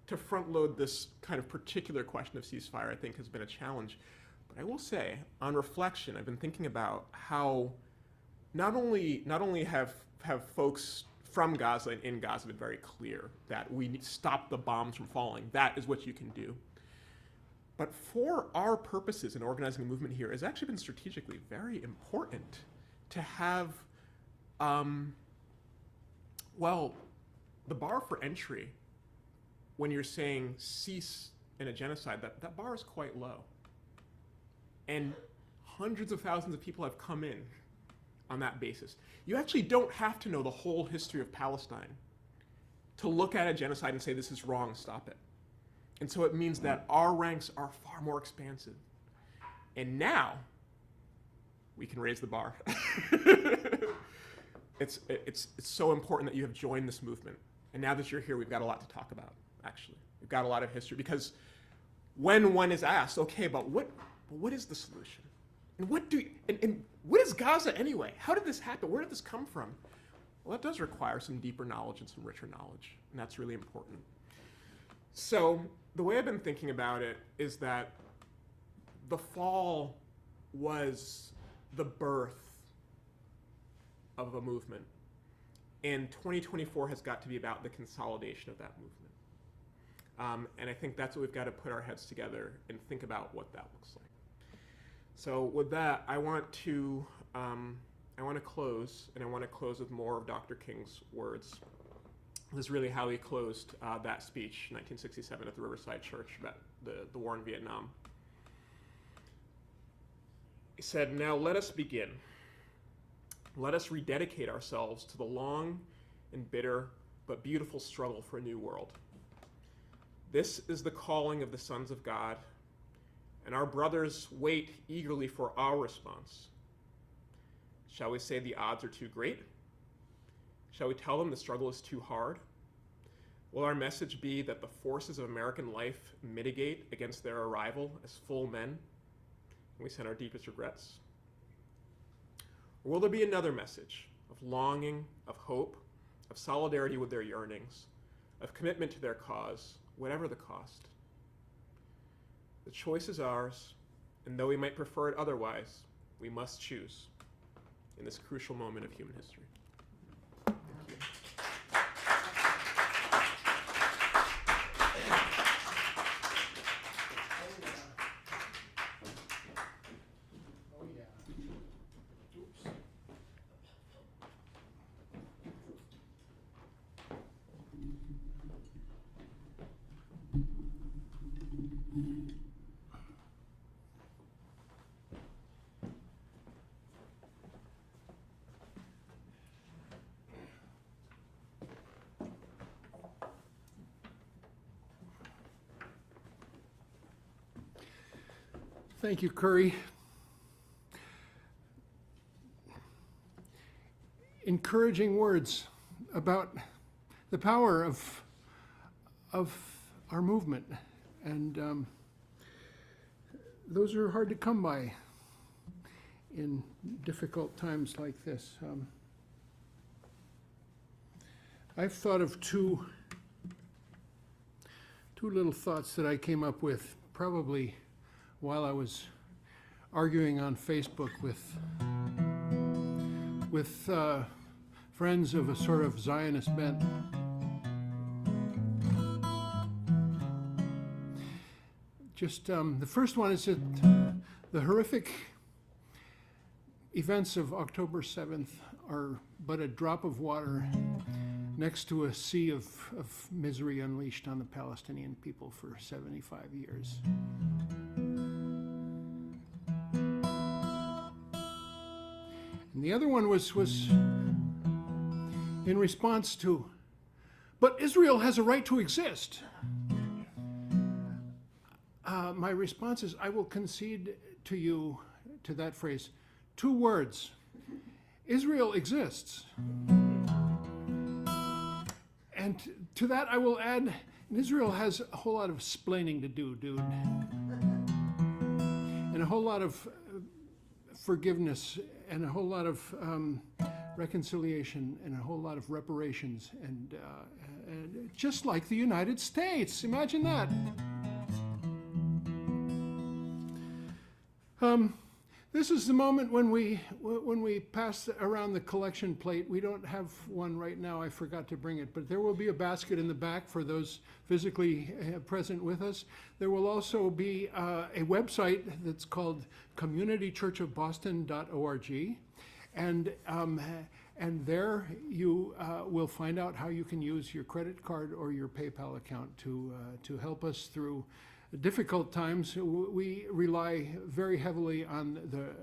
Speaker 2: to front load this kind of particular question of ceasefire, I think has been a challenge. But I will say, on reflection, I've been thinking about how not only have folks from Gaza and in Gaza been very clear that we need to stop the bombs from falling. That is what you can do. But for our purposes in organizing a movement here, it's actually been strategically very important to have, the bar for entry when you're saying cease in a genocide, that bar is quite low. And hundreds of thousands of people have come in on that basis. You actually don't have to know the whole history of Palestine to look at a genocide and say, this is wrong, stop it. And so it means that our ranks are far more expansive. And now we can raise the bar. It's so important that you have joined this movement. And now that you're here, we've got a lot to talk about, actually. We've got a lot of history, because when one is asked, okay, but what is the solution? And what is Gaza anyway? How did this happen? Where did this come from? Well, that does require some deeper knowledge and some richer knowledge, and that's really important. So the way I've been thinking about it is that the fall was the birth of a movement, and 2024 has got to be about the consolidation of that movement. And I think that's what we've got to put our heads together and think about what that looks like. So with that, I want to close, and I want to close with more of Dr. King's words. This is really how he closed that speech in 1967 at the Riverside Church about the war in Vietnam. He said, "Now let us begin. Let us rededicate ourselves to the long and bitter but beautiful struggle for a new world. This is the calling of the sons of God, and our brothers wait eagerly for our response. Shall we say the odds are too great? Shall we tell them the struggle is too hard? Will our message be that the forces of American life mitigate against their arrival as full men, and we send our deepest regrets? Or will there be another message of longing, of hope, of solidarity with their yearnings, of commitment to their cause, whatever the cost? The choice is ours, and though we might prefer it otherwise, we must choose in this crucial moment of human history. Thank you.
Speaker 1: Oh, yeah. Oops. Thank you, Khury. Encouraging words about the power of our movement, and those are hard to come by in difficult times like this. I've thought of two little thoughts that I came up with probably while I was arguing on Facebook with friends of a sort of Zionist bent. Just the first one is that the horrific events of October 7th are but a drop of water next to a sea of misery unleashed on the Palestinian people for 75 years. And the other one was in response to, but Israel has a right to exist. My response is, I will concede to you, to that phrase, 2 words. Israel exists. And to that I will add, Israel has a whole lot of splaining to do, dude. And a whole lot of forgiveness, and a whole lot of reconciliation, and a whole lot of reparations, and just like the United States. Imagine that. This is the moment when we pass around the collection plate. We don't have one right now. I forgot to bring it, but there will be a basket in the back for those physically present with us. There will also be a website that's called communitychurchofboston.org, and there you will find out how you can use your credit card or your PayPal account to help us through difficult times. We rely very heavily on the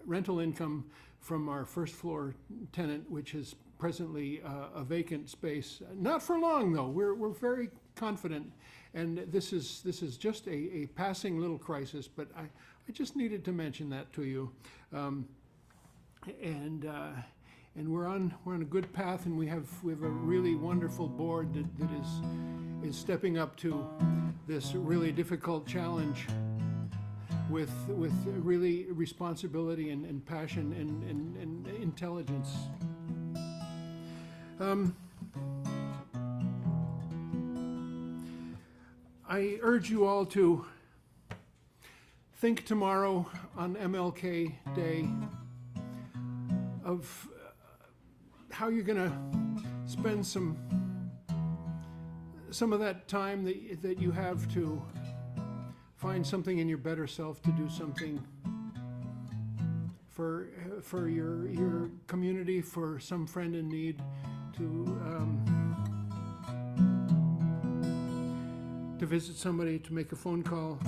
Speaker 1: rental income from our first floor tenant, which is presently a vacant space. Not for long, though. We're very confident, and this is just a passing little crisis. But I just needed to mention that to you, and we're on a good path, and we have a really wonderful board that is stepping up to this really difficult challenge with really responsibility and passion and intelligence. I urge you all to think tomorrow on MLK Day of how you're going to spend some of that time that you have to find something in your better self, to do something for your community, for some friend in need, to visit somebody, to make a phone call.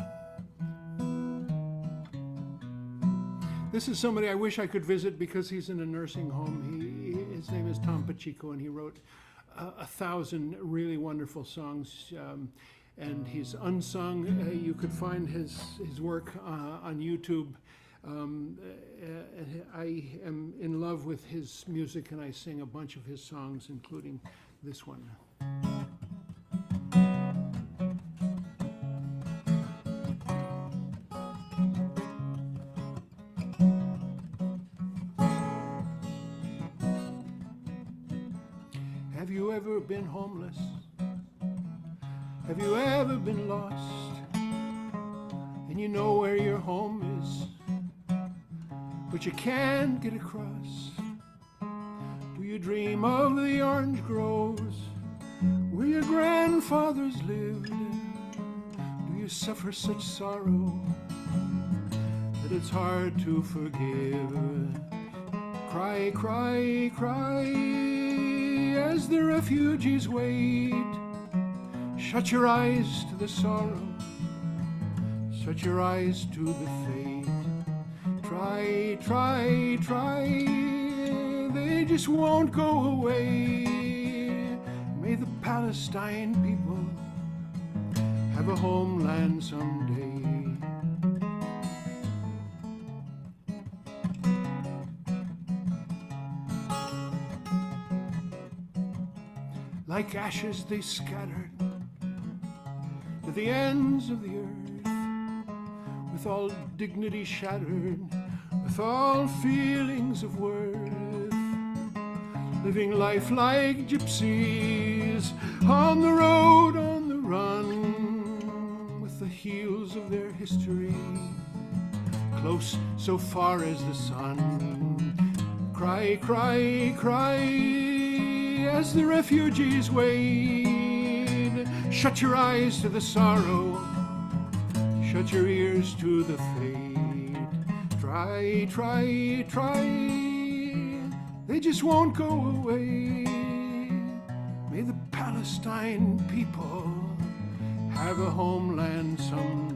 Speaker 1: This is somebody I wish I could visit because he's in a nursing home. His name is Tom Pacheco, and he wrote 1,000 really wonderful songs. and he's unsung. You could find his work on YouTube. I am in love with his music, and I sing a bunch of his songs, including this one. Have you ever been homeless? Have you ever been lost? And you know where your home is, but you can't get across. Do you dream of the orange groves where your grandfathers lived? Do you suffer such sorrow that it's hard to forgive? Cry, cry, cry as the refugees wait. Shut your eyes to the sorrow, shut your eyes to the fate. Try, try, try, they just won't go away. May the Palestine people have a homeland someday. Like ashes they scattered to the ends of the earth, with all dignity shattered, with all feelings of worth, living life like gypsies, on the road, on the run, with the heels of their history close so far as the sun. Cry, cry, cry as the refugees wait. Shut your eyes to the sorrow, shut your ears to the fate. Try, try, try, they just won't go away. May the Palestine people have a homeland someday.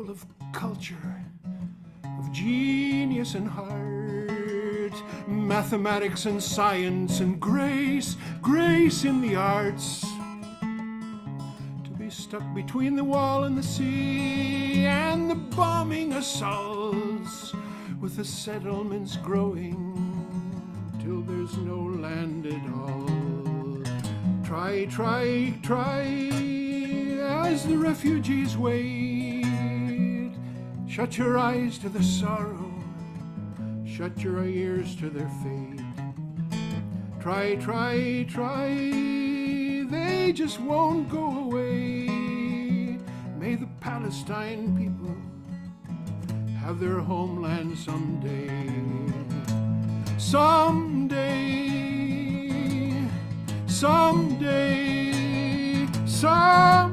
Speaker 1: Of culture, of genius and heart, mathematics and science and grace, grace in the arts. To be stuck between the wall and the sea and the bombing assaults, with the settlements growing till there's no land at all. Try, try, try as the refugees wait. Shut your eyes to the sorrow, shut your ears to their fate. Try, try, try, they just won't go away. May the Palestine people have their homeland someday. Someday, someday, someday.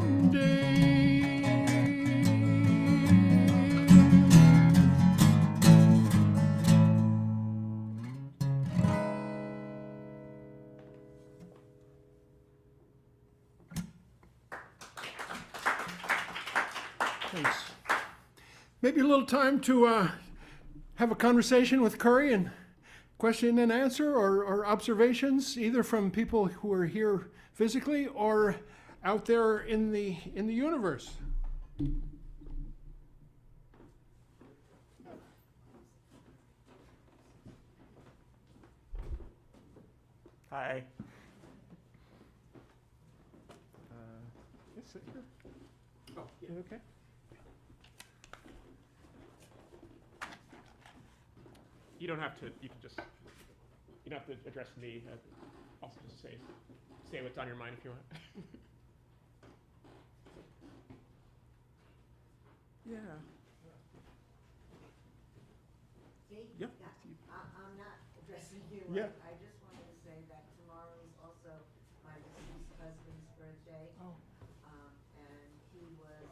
Speaker 1: Thanks. Maybe a little time to have a conversation with Khury and question and answer or observations, either from people who are here physically or out there in the universe.
Speaker 2: Hi. Sit here.
Speaker 1: Oh, yeah.
Speaker 2: You okay? You don't have to. You can just. You don't have to address me. Also, just say what's on your mind if you want. Yeah.
Speaker 3: See?
Speaker 2: Yep.
Speaker 3: Yeah. I'm not addressing you.
Speaker 2: Yeah.
Speaker 3: I just wanted to say that tomorrow is also my deceased husband's birthday.
Speaker 2: Oh.
Speaker 3: And he was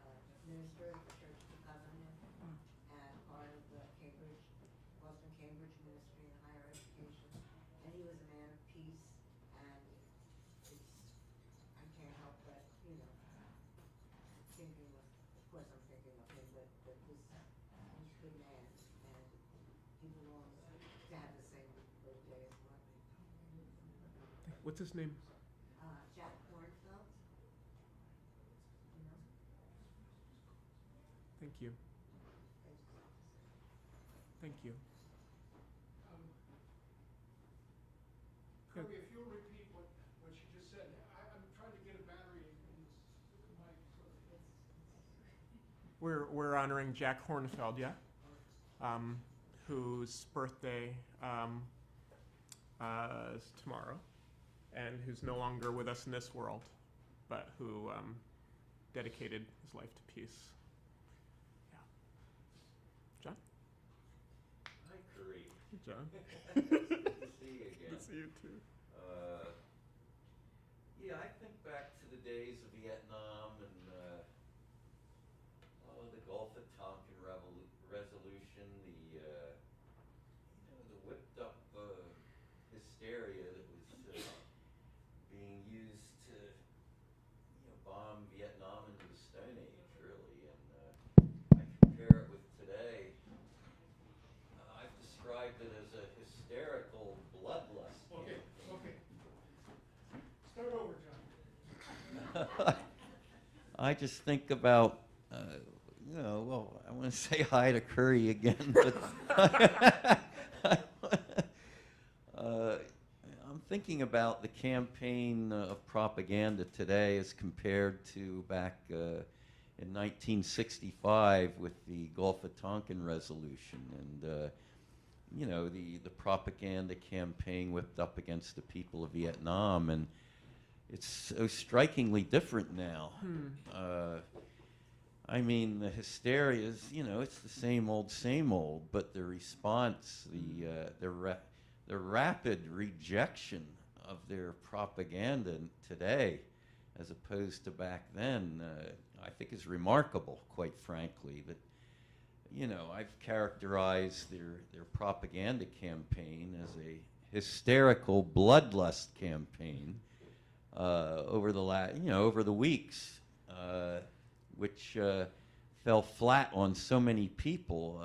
Speaker 3: a minister of the Church of the Covenant and part of the Boston Cambridge Ministry in higher education. And he was a man of peace
Speaker 2: What's his name?
Speaker 3: Jack Kornfeld. You know?
Speaker 2: Thank you. Thank you.
Speaker 1: Khury, if you'll repeat what you just said, I'm trying to get a battery in this mic.
Speaker 2: We're honoring Jack Hornfeld, yeah, whose birthday is tomorrow, and who's no longer with us in this world, but who dedicated his life to peace. Yeah. John?
Speaker 4: Hi, Khury.
Speaker 2: Hey, John.
Speaker 4: Good to see you again.
Speaker 2: Good to see you too.
Speaker 4: Yeah, I think back to the days of Vietnam and the Gulf of Tonkin resolution, the whipped up hysteria that was being used to bomb Vietnam into the Stone Age, really. And I compare it with today. I've described it as a hysterical bloodlust.
Speaker 1: Okay. Start over, John.
Speaker 4: I just think about, well, I want to say hi to Khury again, but I'm thinking about the campaign of propaganda today as compared to back in 1965 with the Gulf of Tonkin resolution and, the propaganda campaign whipped up against the people of Vietnam. And it's so strikingly different now. I mean, the hysteria is, it's the same old, but the response, the rapid rejection of their propaganda today, as opposed to back then, I think is remarkable, quite frankly. That, I've characterized their propaganda campaign as a hysterical bloodlust campaign. Over the weeks, which fell flat on so many people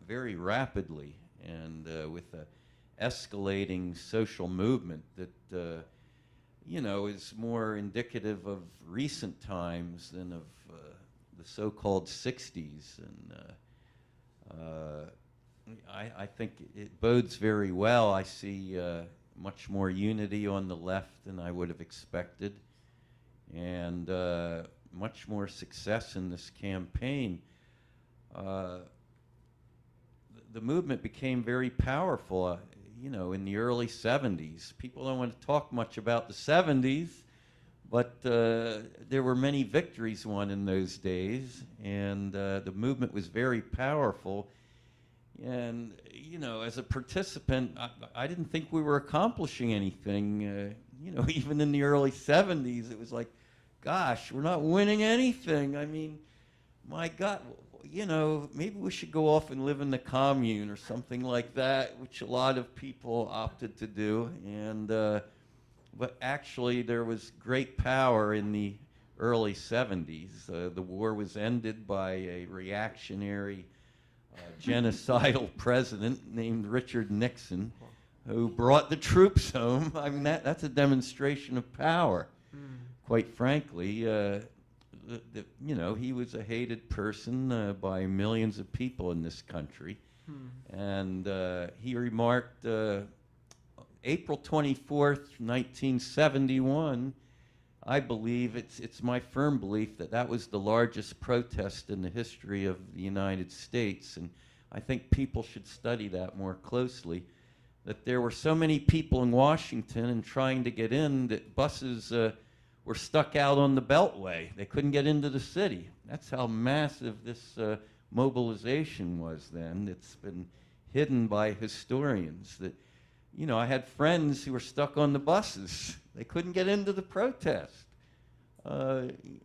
Speaker 4: very rapidly, and with an escalating social movement that is more indicative of recent times than of the so-called 60s. And I think it bodes very well. I see much more unity on the left than I would have expected, and much more success in this campaign. The movement became very powerful, in the early 70s. People don't want to talk much about the 70s, but there were many victories won in those days, and the movement was very powerful. And, as a participant, I didn't think we were accomplishing anything. Even in the early 70s, it was like, gosh, we're not winning anything. I mean, my God, maybe we should go off and live in the commune or something like that, which a lot of people opted to do. And, but actually, there was great power in the early 70s. The war was ended by a reactionary genocidal president named Richard Nixon, who brought the troops home. I mean, that's a demonstration of power, quite frankly. He was a hated person by millions of people in this country. And he remarked, April 24th, 1971, I believe, it's my firm belief that was the largest protest in the history of the United States, and I think people should study that more closely, that there were so many people in Washington and trying to get in that buses were stuck out on the Beltway. They couldn't get into the city. That's how massive this mobilization was then. It's been hidden by historians. That, I had friends who were stuck on the buses. They couldn't get into the protest.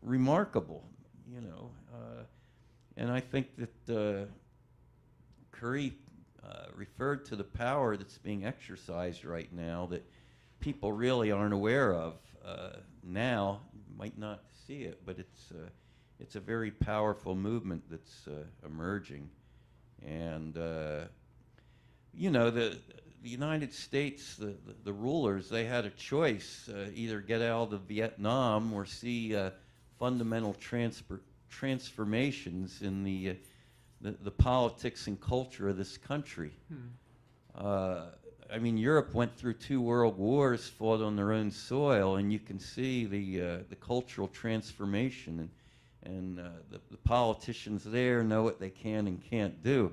Speaker 4: Remarkable, and I think that Khury referred to the power that's being exercised right now that people really aren't aware of now. You might not see it, but it's a very powerful movement that's emerging, and the the United States, the rulers, they had a choice, either get out of Vietnam or see fundamental transformations in the politics and culture of this country. I mean, Europe went through 2 world wars, fought on their own soil, and you can see the cultural transformation, and the politicians there know what they can and can't do.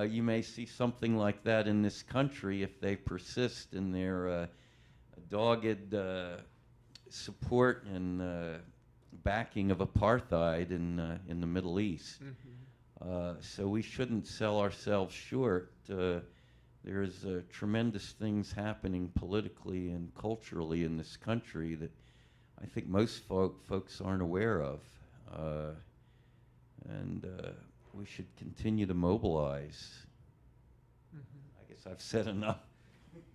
Speaker 4: You may see something like that in this country if they persist in their dogged support and backing of apartheid in the Middle East. So we shouldn't sell ourselves short. There's tremendous things happening politically and culturally in this country that I think most folks aren't aware of. And we should continue to mobilize. I guess I've said enough.
Speaker 5: The thing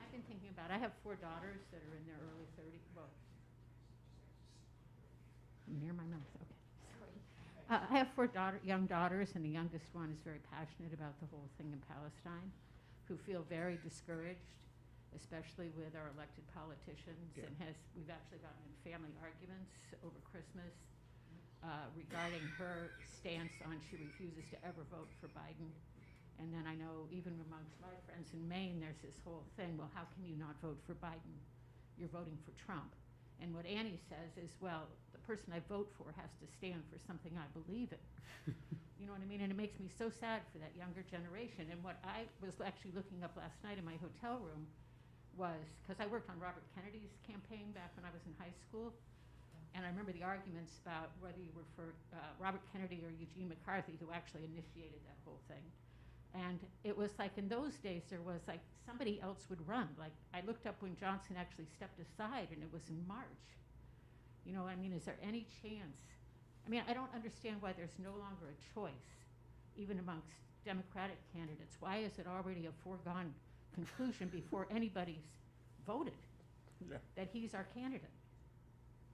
Speaker 5: I've been thinking about, I have 4 daughters that are in their early 30s. Well, near my mouth. Okay, sorry. I have 4 young daughters, and the youngest one is very passionate about the whole thing in Palestine, who feel very discouraged, especially with our elected politicians, and we've actually gotten in family arguments over Christmas regarding her stance on she refuses to ever vote for Biden. And then I know even amongst my friends in Maine, there's this whole thing, well, how can you not vote for Biden? You're voting for Trump. And what Annie says is, well, the person I vote for has to stand for something I believe in. You know what I mean? And it makes me so sad for that younger generation. And what I was actually looking up last night in my hotel room was, because I worked on Robert Kennedy's campaign back when I was in high school, and I remember the arguments about whether you were for Robert Kennedy or Eugene McCarthy, who actually initiated that whole thing. And it was like in those days there was like somebody else would run. Like I looked up when Johnson actually stepped aside, and it was in March. You know, I mean, is there any chance? I mean, I don't understand why there's no longer a choice, even amongst Democratic candidates. Why is it already a foregone conclusion before anybody's voted that he's our candidate?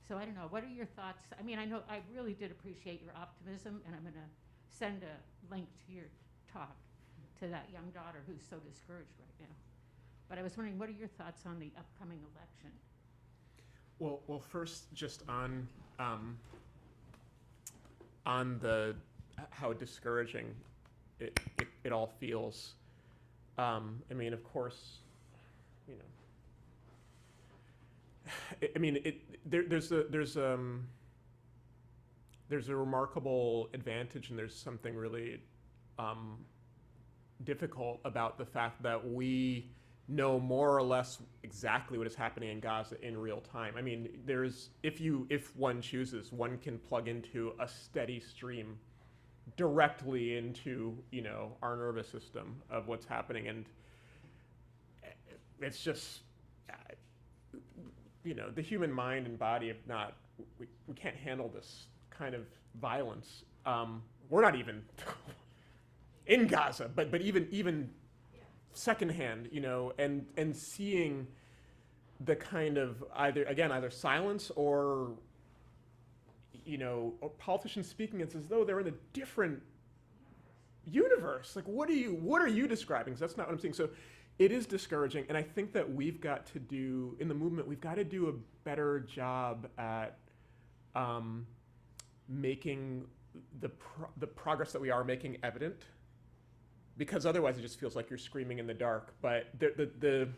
Speaker 5: So I don't know. What are your thoughts? I mean, I know I really did appreciate your optimism, and I'm going to send a link to your talk to that young daughter who's so discouraged right now. But I was wondering, what are your thoughts on the upcoming election?
Speaker 2: Well, first, just on the how discouraging it all feels. I mean, of course, you know. I mean, there's a remarkable advantage, and there's something really difficult about the fact that we know more or less exactly what is happening in Gaza in real time. I mean, if one chooses, one can plug into a steady stream directly into, you know, our nervous system of what's happening, and it's just, you know, the human mind and body have not, we can't handle this kind of violence. We're not even in Gaza, but even secondhand, you know, and seeing the kind of either silence or, you know, or politicians speaking, it's as though they're in a different universe. Like, what are you describing? Because that's not what I'm seeing. So it is discouraging, and I think that we've got to do, in the movement, we've got to do a better job at making the progress that we are making evident, because otherwise it just feels like you're screaming in the dark. But the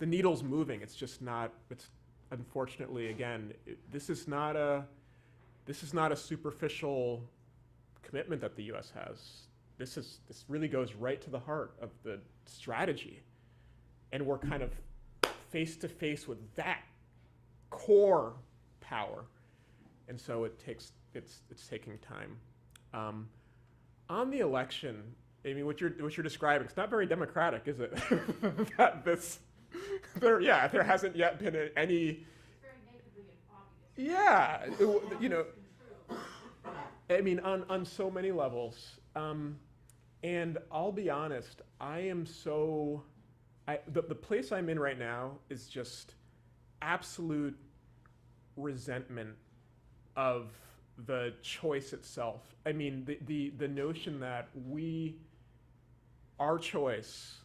Speaker 2: needle's moving. It's just not. It's unfortunately, again, this is not a superficial commitment that the U.S. has. This really goes right to the heart of the strategy, and we're kind of face to face with that core power, and so it's taking time. On the election, I mean, what you're describing, it's not very democratic, is it? There hasn't yet been any.
Speaker 5: It's very nakedly obvious.
Speaker 2: Yeah, you know, I mean, on so many levels. And I'll be honest, the place I'm in right now is just absolute resentment of the choice itself. I mean, the notion that our choice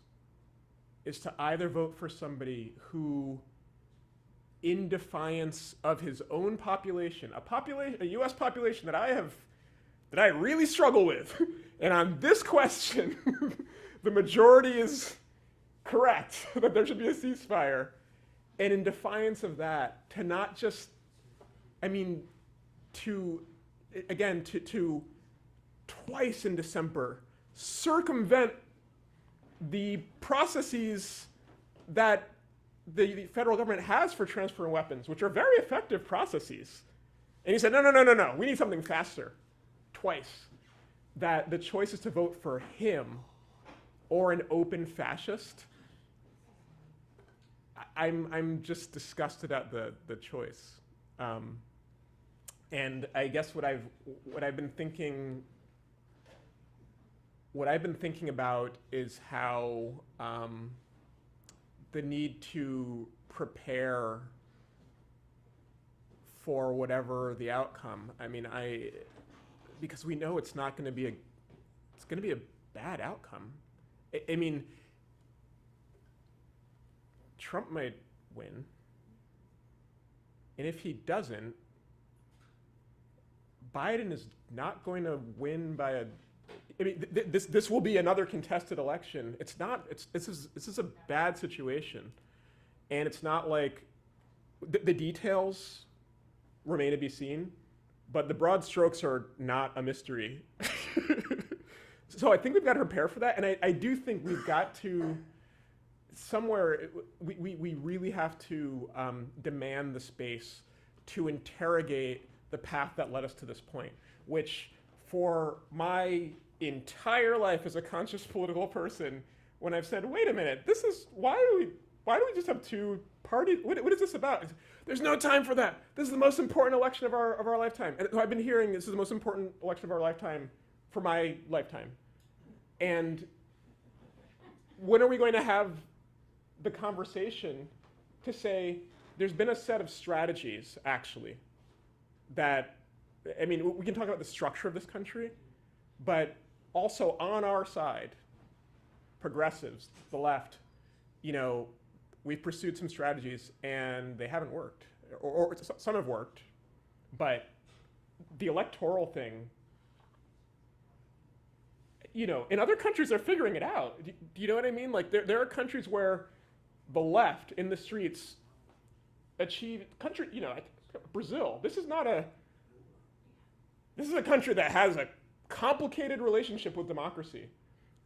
Speaker 2: is to either vote for somebody who, in defiance of his own population, a US population that I really struggle with, and on this question, the majority is correct that there should be a ceasefire, and in defiance of that, to not just, I mean, to twice in December circumvent the processes that the federal government has for transferring weapons, which are very effective processes. And he said, no, we need something faster. Twice. That the choice is to vote for him or an open fascist. I'm just disgusted at the choice. And I guess what I've been thinking about is how the need to prepare for whatever the outcome. I mean, because we know it's going to be a bad outcome. I mean, Trump might win, and if he doesn't, Biden is not going to win by I mean, this will be another contested election. It's not. This is a bad situation, and it's not like the details remain to be seen, but the broad strokes are not a mystery. So I think we've got to prepare for that, and I do think we've got to somewhere. We really have to demand the space to interrogate the path that led us to this point, which for my entire life as a conscious political person, when I've said, wait a minute, why do we just have two parties? What is this about? There's no time for that. This is the most important election of our lifetime. And I've been hearing this is the most important election of our lifetime for my lifetime. And when are we going to have the conversation to say, there's been a set of strategies, actually, that, I mean, we can talk about the structure of this country, but also on our side, progressives, the left, we've pursued some strategies and they haven't worked, or some have worked, but the electoral thing, in other countries they're figuring it out. Do you know what I mean? Like there are countries where the left in the streets achieve Brazil. This is a country that has a complicated relationship with democracy.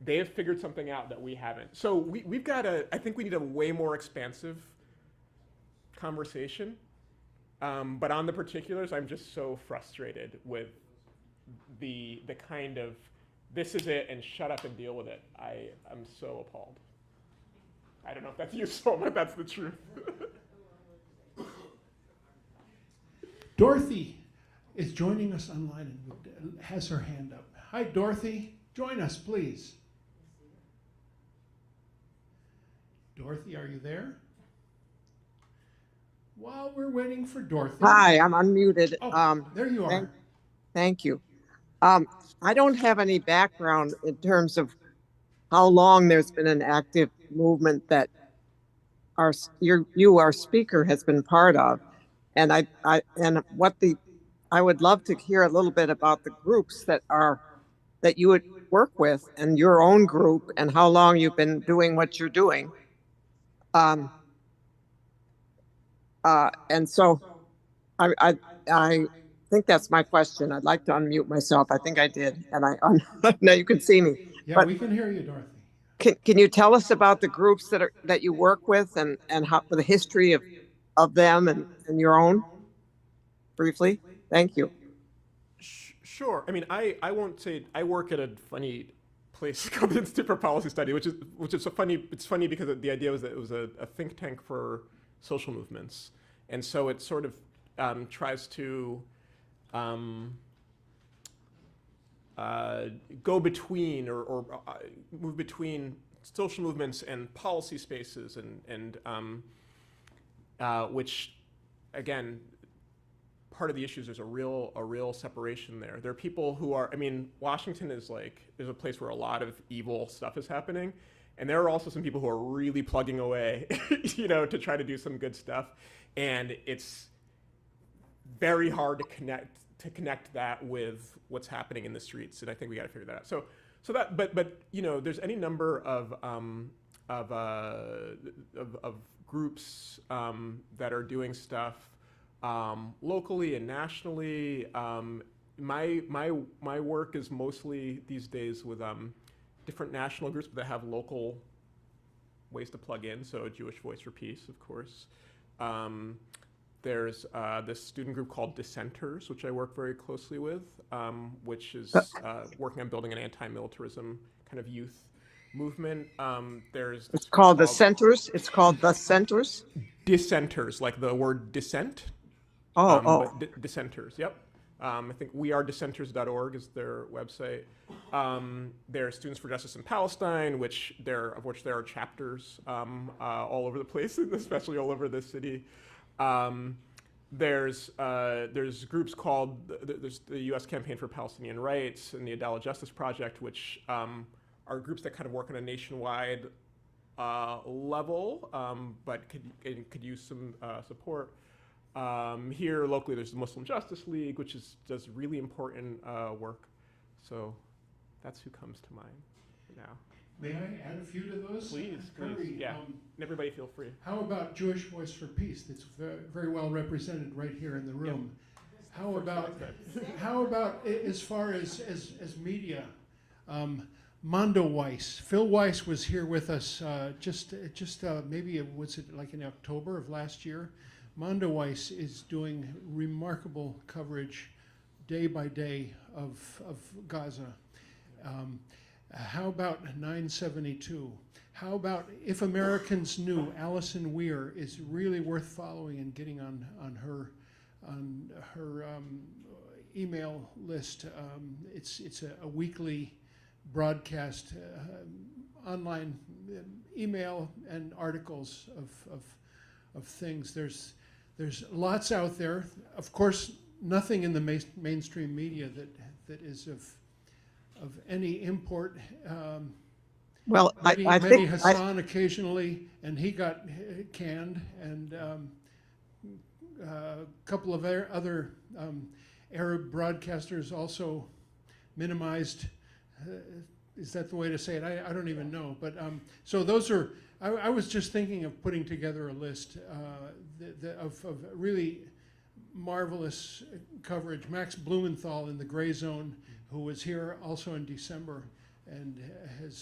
Speaker 2: They have figured something out that we haven't. So we've got I think we need a way more expansive conversation. But on the particulars, I'm just so frustrated with the kind of, this is it and shut up and deal with it. I'm so appalled. I don't know if that's useful, but that's the truth.
Speaker 1: Dorothy is joining us online and has her hand up. Hi, Dorothy. Join us, please. Dorothy, are you there? While we're waiting for Dorothy.
Speaker 6: Hi, I'm unmuted.
Speaker 1: Oh, there you are.
Speaker 6: Thank you. I don't have any background in terms of how long there's been an active movement that our speaker has been part of, and I would love to hear a little bit about the groups that you would work with and your own group and how long you've been doing what you're doing. And so I think that's my question. I'd like to unmute myself. I think I did, and now you can see me.
Speaker 1: Yeah,
Speaker 6: but
Speaker 1: we can hear you, Dorothy.
Speaker 6: Can you tell us about the groups that you work with and how the history of them and your own briefly? Thank you.
Speaker 2: Sure. I mean, I won't say I work at a funny place called the Institute for Policy Study, which is so funny. It's funny because the idea was that it was a think tank for social movements, and so it sort of tries to go between or move between social movements and policy spaces, and which, again, part of the issue is there's a real separation there. There are people who are, I mean, Washington is like, there's a place where a lot of evil stuff is happening. And there are also some people who are really plugging away, you know, to try to do some good stuff. And it's very hard to connect that with what's happening in the streets. And I think we got to figure that out. So that, but you know, there's any number of groups that are doing stuff locally and nationally. My work is mostly these days with different national groups, but that have local ways to plug in. So Jewish Voice for Peace, of course. There's this student group called Dissenters, which I work very closely with, which is working on building an anti-militarism kind of youth movement.
Speaker 6: It's called the Centers. It's called the Centers.
Speaker 2: Dissenters, like the word dissent. But Dissenters, yep. I think wearedissenters.org is their website. There's Students for Justice in Palestine, of which there are chapters all over the place, especially all over this city. There's groups called there's the U.S. Campaign for Palestinian Rights and the Adala Justice Project, which are groups that kind of work on a nationwide level, but could use some support. Here locally, there's the Muslim Justice League, which does really important work. So that's who comes to mind now.
Speaker 1: May I add a few to those?
Speaker 2: Please,
Speaker 1: Khury,
Speaker 2: yeah. And everybody feel free.
Speaker 1: How about Jewish Voice for Peace? That's very well represented right here in the room. Yep. How about as far as media? Mondo Weiss. Phil Weiss was here with us just maybe was it like in October of last year. Mondo Weiss is doing remarkable coverage day by day of Gaza. How about 972? How about If Americans Knew? Alison Weir is really worth following and getting on her email list. It's a weekly broadcast, online email and articles of things. There's lots out there. Of course, nothing in the mainstream media that is of any import.
Speaker 6: Well,
Speaker 1: maybe
Speaker 6: I think
Speaker 1: Hassan occasionally, and he got canned, and a couple of other Arab broadcasters also minimized. Is that the way to say it? I don't even know. But so those are. I was just thinking of putting together a list of really marvelous coverage. Max Blumenthal in the Gray Zone, who was here also in December, and it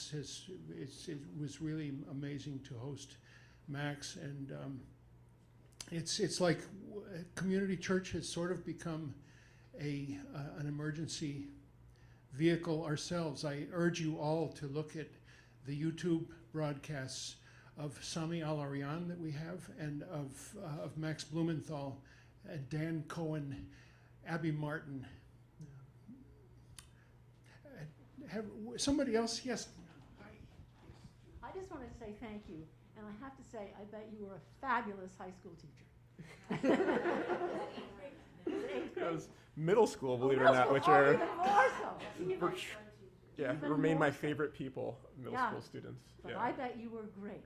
Speaker 1: was really amazing to host Max. And it's like community church has sort of become an emergency vehicle ourselves. I urge you all to look at the YouTube broadcasts of Sami Al-Arian that we have, and of Max Blumenthal, Dan Cohen, Abby Martin. Have somebody else? Yes.
Speaker 5: I just want to say thank you, and I have to say, I bet you were a fabulous high school teacher.
Speaker 2: It was middle school, believe it or not, which are
Speaker 5: even more so.
Speaker 2: remain my favorite people, middle school students.
Speaker 5: But I bet you were great,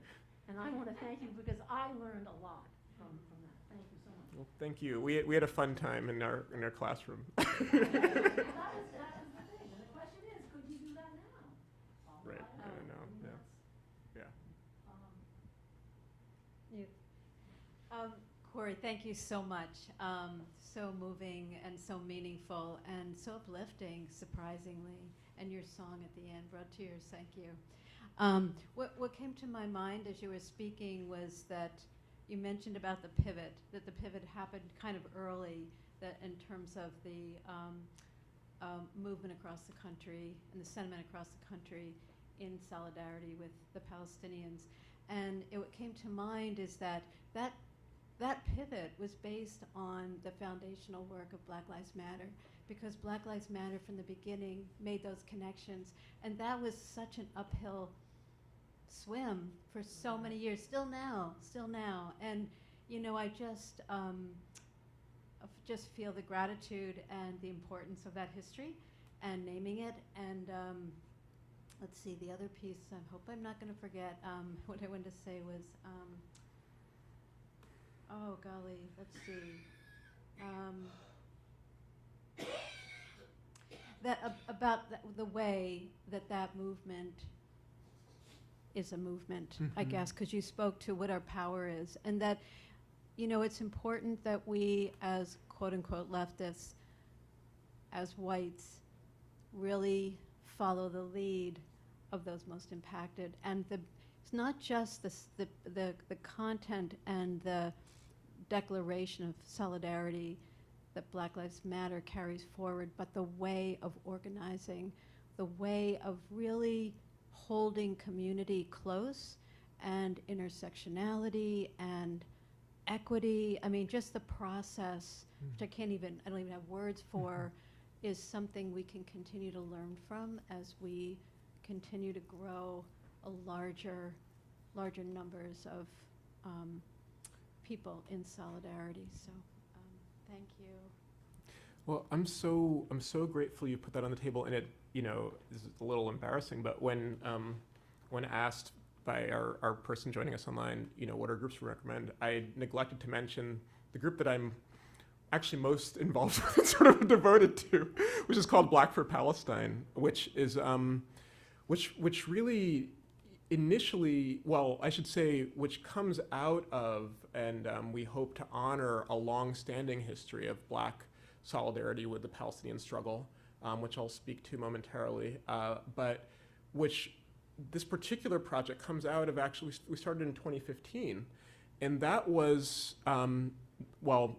Speaker 5: and I want to thank you because I learned a lot from that. Thank you so much.
Speaker 2: Well, thank you. We had a fun time in our classroom.
Speaker 5: That was the thing, and the question is, could you do that now?
Speaker 2: Right. I don't know. Yeah.
Speaker 7: Khury, thank you so much. So moving and so meaningful and so uplifting, surprisingly. And your song at the end brought tears. Thank you. What came to my mind as you were speaking was that you mentioned about the pivot, that the pivot happened kind of early, that in terms of the movement across the country and the sentiment across the country in solidarity with the Palestinians. And what came to mind is that pivot was based on the foundational work of Black Lives Matter, because Black Lives Matter from the beginning made those connections, and that was such an uphill swim for so many years, still now. And I just just feel the gratitude and the importance of that history and naming it. And let's see, the other piece, I hope I'm not going to forget, what I wanted to say was, oh golly, let's see. About the way that movement is a movement, I guess, because you spoke to what our power is, and that, you know, it's important that we, as quote unquote leftists, as whites, really follow the lead of those most impacted. And it's not just the content and the declaration of solidarity that Black Lives Matter carries forward, but the way of organizing, the way of really holding community close, and intersectionality and equity. I mean, just the process, which I don't even have words for, is something we can continue to learn from as we continue to grow a larger numbers of people in solidarity. So thank you.
Speaker 2: Well, I'm so grateful you put that on the table, and it, you know, is a little embarrassing, but when asked by our person joining us online, you know, what are groups we recommend, I neglected to mention the group that I'm actually most involved with and sort of devoted to, which is called Black for Palestine, which is which really initially, well, I should say, which comes out of, and we hope to honor, a long-standing history of Black solidarity with the Palestinian struggle, which I'll speak to momentarily, but which this particular project comes out of, actually, we started in 2015, and that was, well,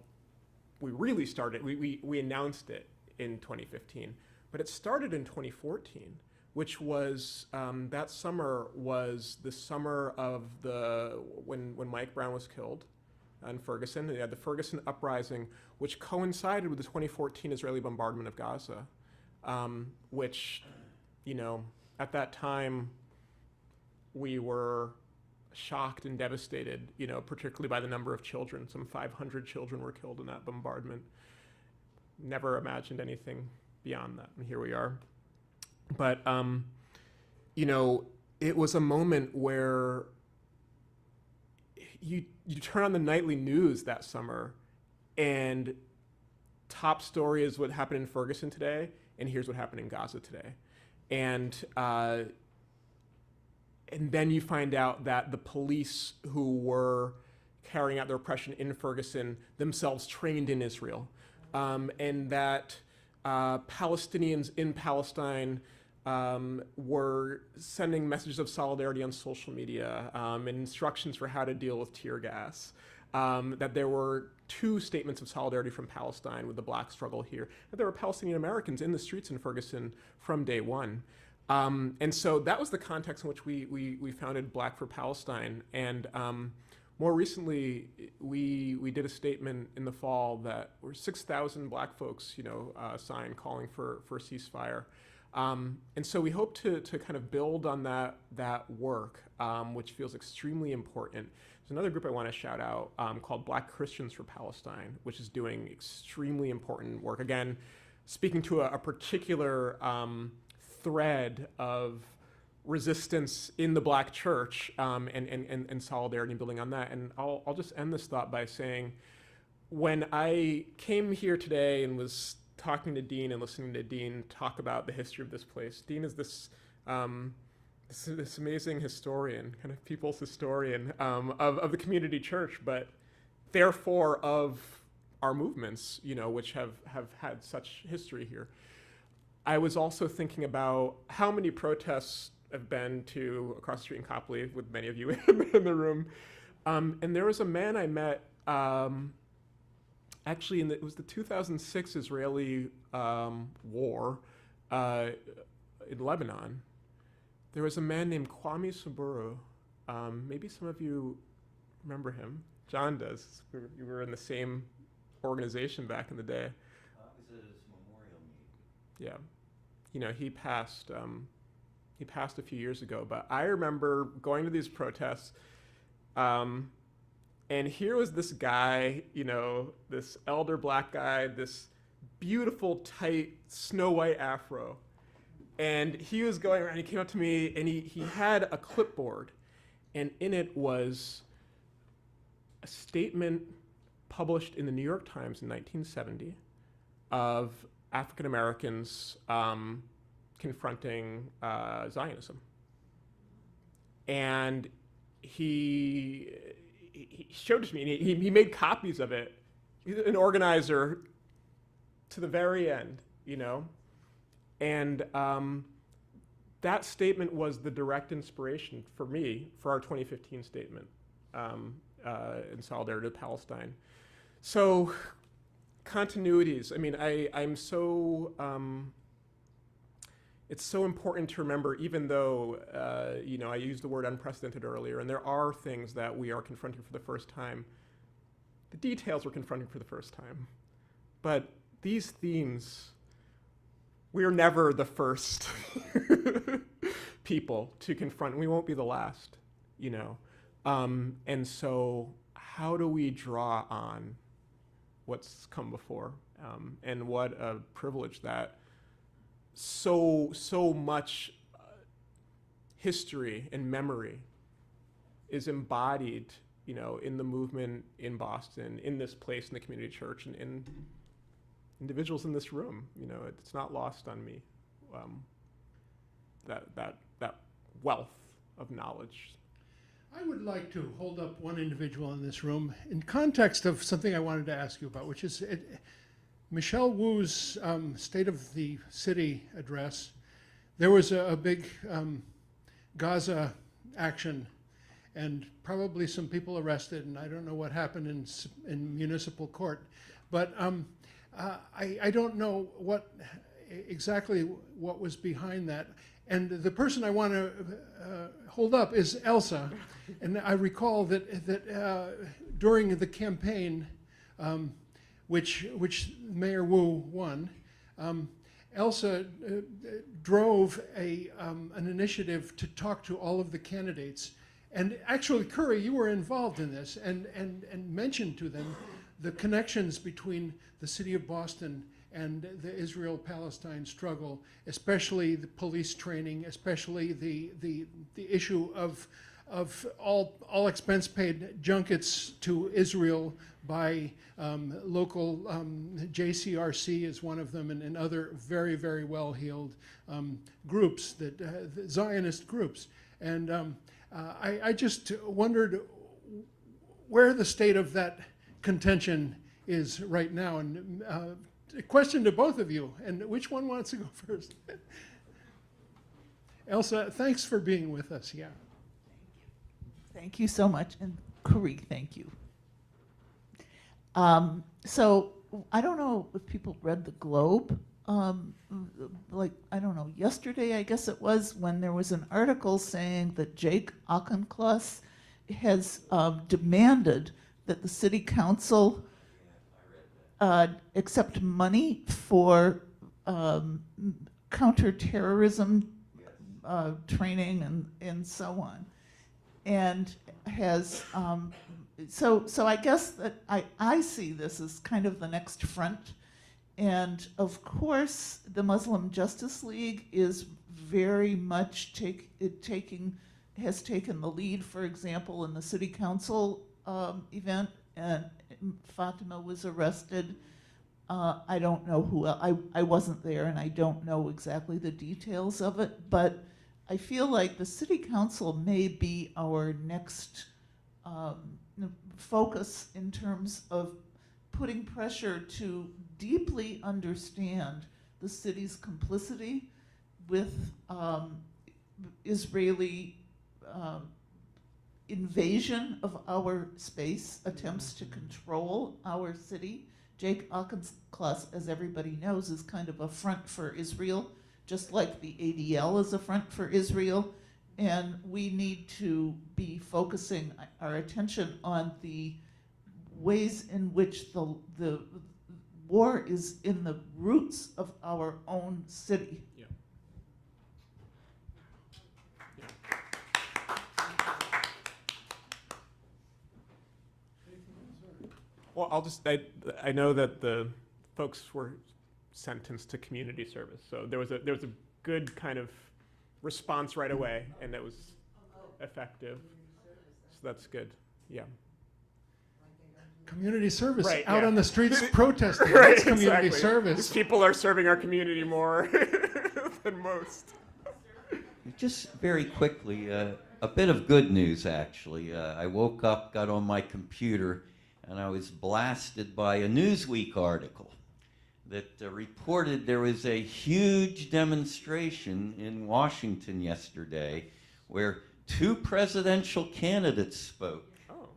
Speaker 2: we really started, we announced it in 2015, but it started in 2014, which was, that summer was the summer of when Mike Brown was killed in Ferguson. They had the Ferguson uprising, which coincided with the 2014 Israeli bombardment of Gaza, which, you know, at that time, we were shocked and devastated, you know, particularly by the number of children. Some 500 children were killed in that bombardment. Never imagined anything beyond that, and here we are. But, you know, it was a moment where you turn on the nightly news that summer, and top story is what happened in Ferguson today, and here's what happened in Gaza today. And then you find out that the police who were carrying out their repression in Ferguson themselves trained in Israel, and that Palestinians in Palestine were sending messages of solidarity on social media, and instructions for how to deal with tear gas, that there were 2 statements of solidarity from Palestine with the Black struggle here, that there were Palestinian Americans in the streets in Ferguson from day one. And so that was the context in which we founded Black for Palestine. And more recently, we did a statement in the fall that 6,000 Black folks, you know, signed calling for a ceasefire. And so we hope to kind of build on that work, which feels extremely important. There's another group I want to shout out called Black Christians for Palestine, which is doing extremely important work. Again, speaking to a particular thread of resistance in the Black church, and solidarity, and building on that. And I'll just end this thought by saying, when I came here today and was talking to Dean and listening to Dean talk about the history of this place, Dean is this amazing historian, kind of people's historian, of the community church, but therefore of our movements, you know, which have had such history here. I was also thinking about how many protests I've been to across the street in Copley with many of you in the room. And there was a man I met, actually, it was the 2006 Israeli war in Lebanon. There was a man named Kwame Saburo. Maybe some of you remember him. John does. We were in the same organization back in the day.
Speaker 4: It was at his memorial meeting.
Speaker 2: Yeah. You know, he passed a few years ago, but I remember going to these protests, And here was this guy, this elder black guy, this beautiful, tight, snow white afro. And he was going around, he came up to me, and he had a clipboard, and in it was a statement published in the New York Times in 1970 of African Americans confronting Zionism. And he showed it to me, and he made copies of it. He's an organizer to the very end, And that statement was the direct inspiration for me for our 2015 statement in solidarity with Palestine. So continuities, I'm so, it's so important to remember, even though, I used the word unprecedented earlier, and there are things that we are confronting for the first time. The details we're confronting for the first time. But these themes, we are never the first people to confront. We won't be the last, And so how do we draw on what's come before? And what a privilege that so much history and memory is embodied, in the movement in Boston, in this place, in the community church, and in individuals in this room. It's not lost on me, that wealth of knowledge.
Speaker 1: I would like to hold up one individual in this room in context of something I wanted to ask you about, which is Michelle Wu's State of the City address. There was a big Gaza action, and probably some people arrested, and I don't know what happened in municipal court. But I don't know exactly what was behind that. And the person I want to hold up is Elsa. And I recall that during the campaign, which Mayor Wu won, Elsa drove an initiative to talk to all of the candidates. And actually, Khury, you were involved in this and mentioned to them the connections between the city of Boston and the Israel-Palestine struggle, especially the police training, especially the issue of all expense paid junkets to Israel by local JCRC is one of them, and other very, very well-heeled groups, that Zionist groups. And I just wondered where the state of that contention is right now. And a question to both of you, and which one wants to go first? Elsa, thanks for being with us. Yeah.
Speaker 8: Thank you so much, and Khury, thank you. So I don't know if people read the Globe, I don't know, yesterday I guess it was, when there was an article saying that Jake Auchincloss has demanded that the city council accept money for counterterrorism training and so on. And has, so I guess that I see this as kind of the next front. And of course, the Muslim Justice League is very much has taken the lead, for example, in the city council event, and Fatima was arrested. I don't know who else, I wasn't there, and I don't know exactly the details of it, but I feel like the city council may be our next focus in terms of putting pressure to deeply understand the city's complicity with Israeli invasion of our space, attempts to control our city. Jake Auchincloss, as everybody knows, is kind of a front for Israel, just like the ADL is a front for Israel. And we need to be focusing our attention on the ways in which the war is in the roots of our own city.
Speaker 2: Yeah. Well, I know that the folks were sentenced to community service, so there was a good kind of response right away, and it was effective. So that's good. Yeah.
Speaker 1: Community service,
Speaker 2: Right,
Speaker 1: out
Speaker 2: yeah.
Speaker 1: on the streets protesting.
Speaker 2: Right,
Speaker 1: That's community
Speaker 2: exactly.
Speaker 1: service.
Speaker 2: These people are serving our community more than most.
Speaker 4: Just very quickly, a bit of good news, actually. I woke up, got on my computer, and I was blasted by a Newsweek article that reported there was a huge demonstration in Washington yesterday where 2 presidential candidates spoke.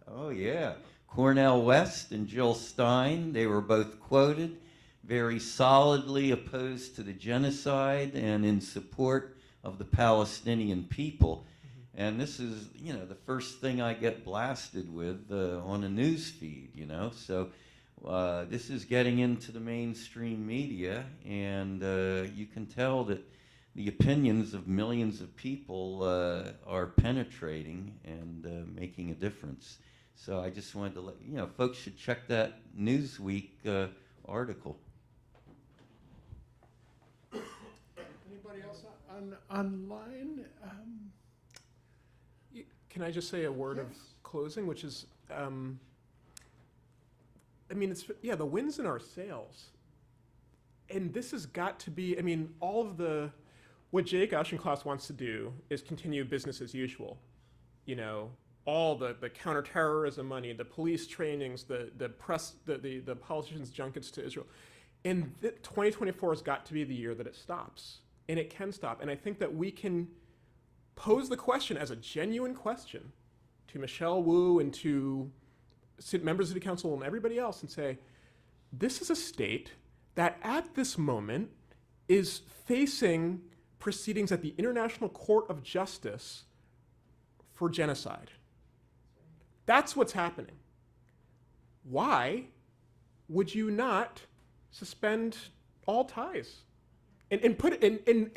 Speaker 4: Oh, yeah. Cornel West and Jill Stein, they were both quoted, very solidly opposed to the genocide and in support of the Palestinian people. And this is, the first thing I get blasted with on a news feed, So this is getting into the mainstream media, and you can tell that the opinions of millions of people are penetrating and making a difference. So I just wanted to let folks should check that Newsweek article.
Speaker 1: Anybody else online?
Speaker 2: Can I just say a word of closing, which is, the wind's in our sails. And this has got to be, all of what Jake Auchincloss wants to do is continue business as usual. All the counterterrorism money, the police trainings, the press, the politicians' junkets to Israel. And 2024 has got to be the year that it stops. And it can stop. And I think that we can pose the question as a genuine question to Michelle Wu and to members of the council and everybody else and say, this is a state that at this moment is facing proceedings at the International Court of Justice for genocide. That's what's happening. Why would you not suspend all ties and put it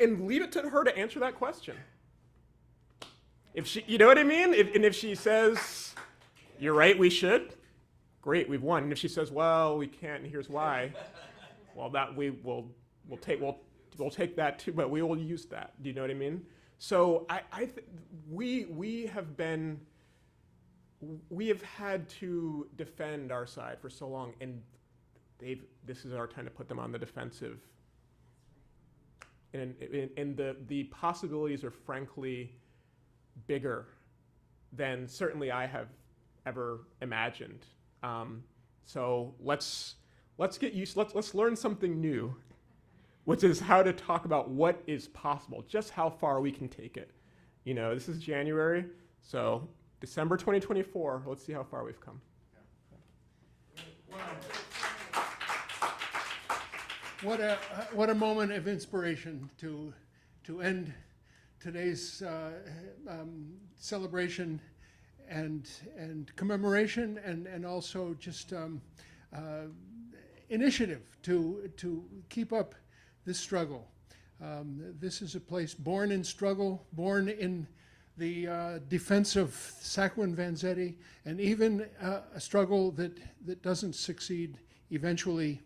Speaker 2: and leave it to her to answer that question? If she, you know what I mean? If she says, you're right, we should, great, we've won. And if she says, well, we can't, and here's why, well, that we'll take that too, but we will use that. Do you know what I mean? So we have had to defend our side for so long, and this is our time to put them on the defensive. And the possibilities are frankly bigger than certainly I have ever imagined. So let's get used. Let's learn something new, which is how to talk about what is possible, just how far we can take it. This is January, so December 2024. Let's see how far we've come.
Speaker 1: What a moment of inspiration to end today's celebration and commemoration and also just initiative to keep up this struggle. This is a place born in struggle, born in the defense of Sacco and Vanzetti, and even a struggle that doesn't succeed eventually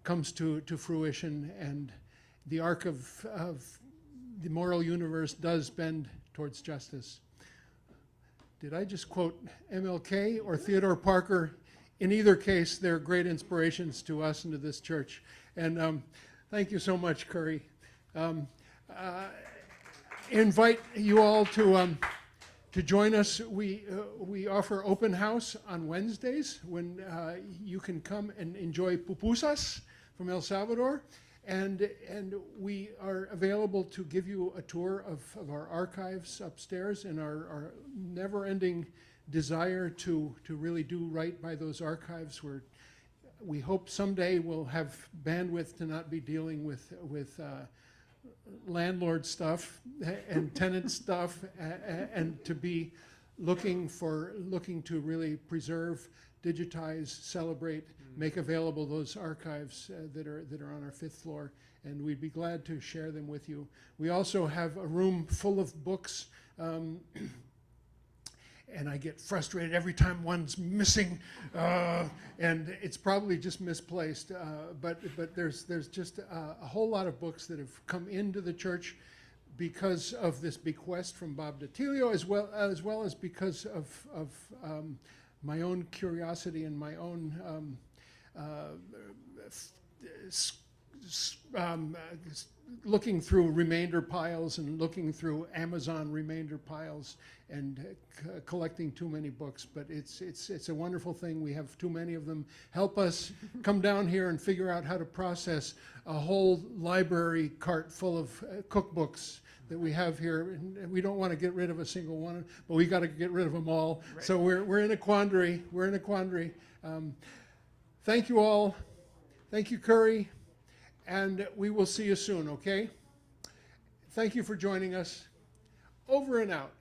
Speaker 1: comes to fruition, and the arc of the moral universe does bend towards justice. Did I just quote MLK or Theodore Parker? In either case, they're great inspirations to us and to this church. And thank you so much, Khury. Invite you all to join us. We offer open house on Wednesdays when you can come and enjoy pupusas from El Salvador. And we are available to give you a tour of our archives upstairs and our never-ending desire to really do right by those archives. We hope someday we'll have bandwidth to not be dealing with landlord stuff and tenant stuff, and to be looking to really preserve, digitize, celebrate, make available those archives that are on our 5th floor, and we'd be glad to share them with you. We also have a room full of books, and I get frustrated every time one's missing, and it's probably just misplaced. But there's just a whole lot of books that have come into the church because of this bequest from Bob DiTilio, as well as because of my own curiosity and my own looking through remainder piles and looking through Amazon remainder piles and collecting too many books. But it's a wonderful thing. We have too many of them. Help us come down here and figure out how to process a whole library cart full of cookbooks that we have here. And we don't want to get rid of a single one, but we got to get rid of them all. Right. So we're in a quandary. We're in a quandary. Thank you all. Thank you, Khury. And we will see you soon, okay? Thank you for joining us. Over and out.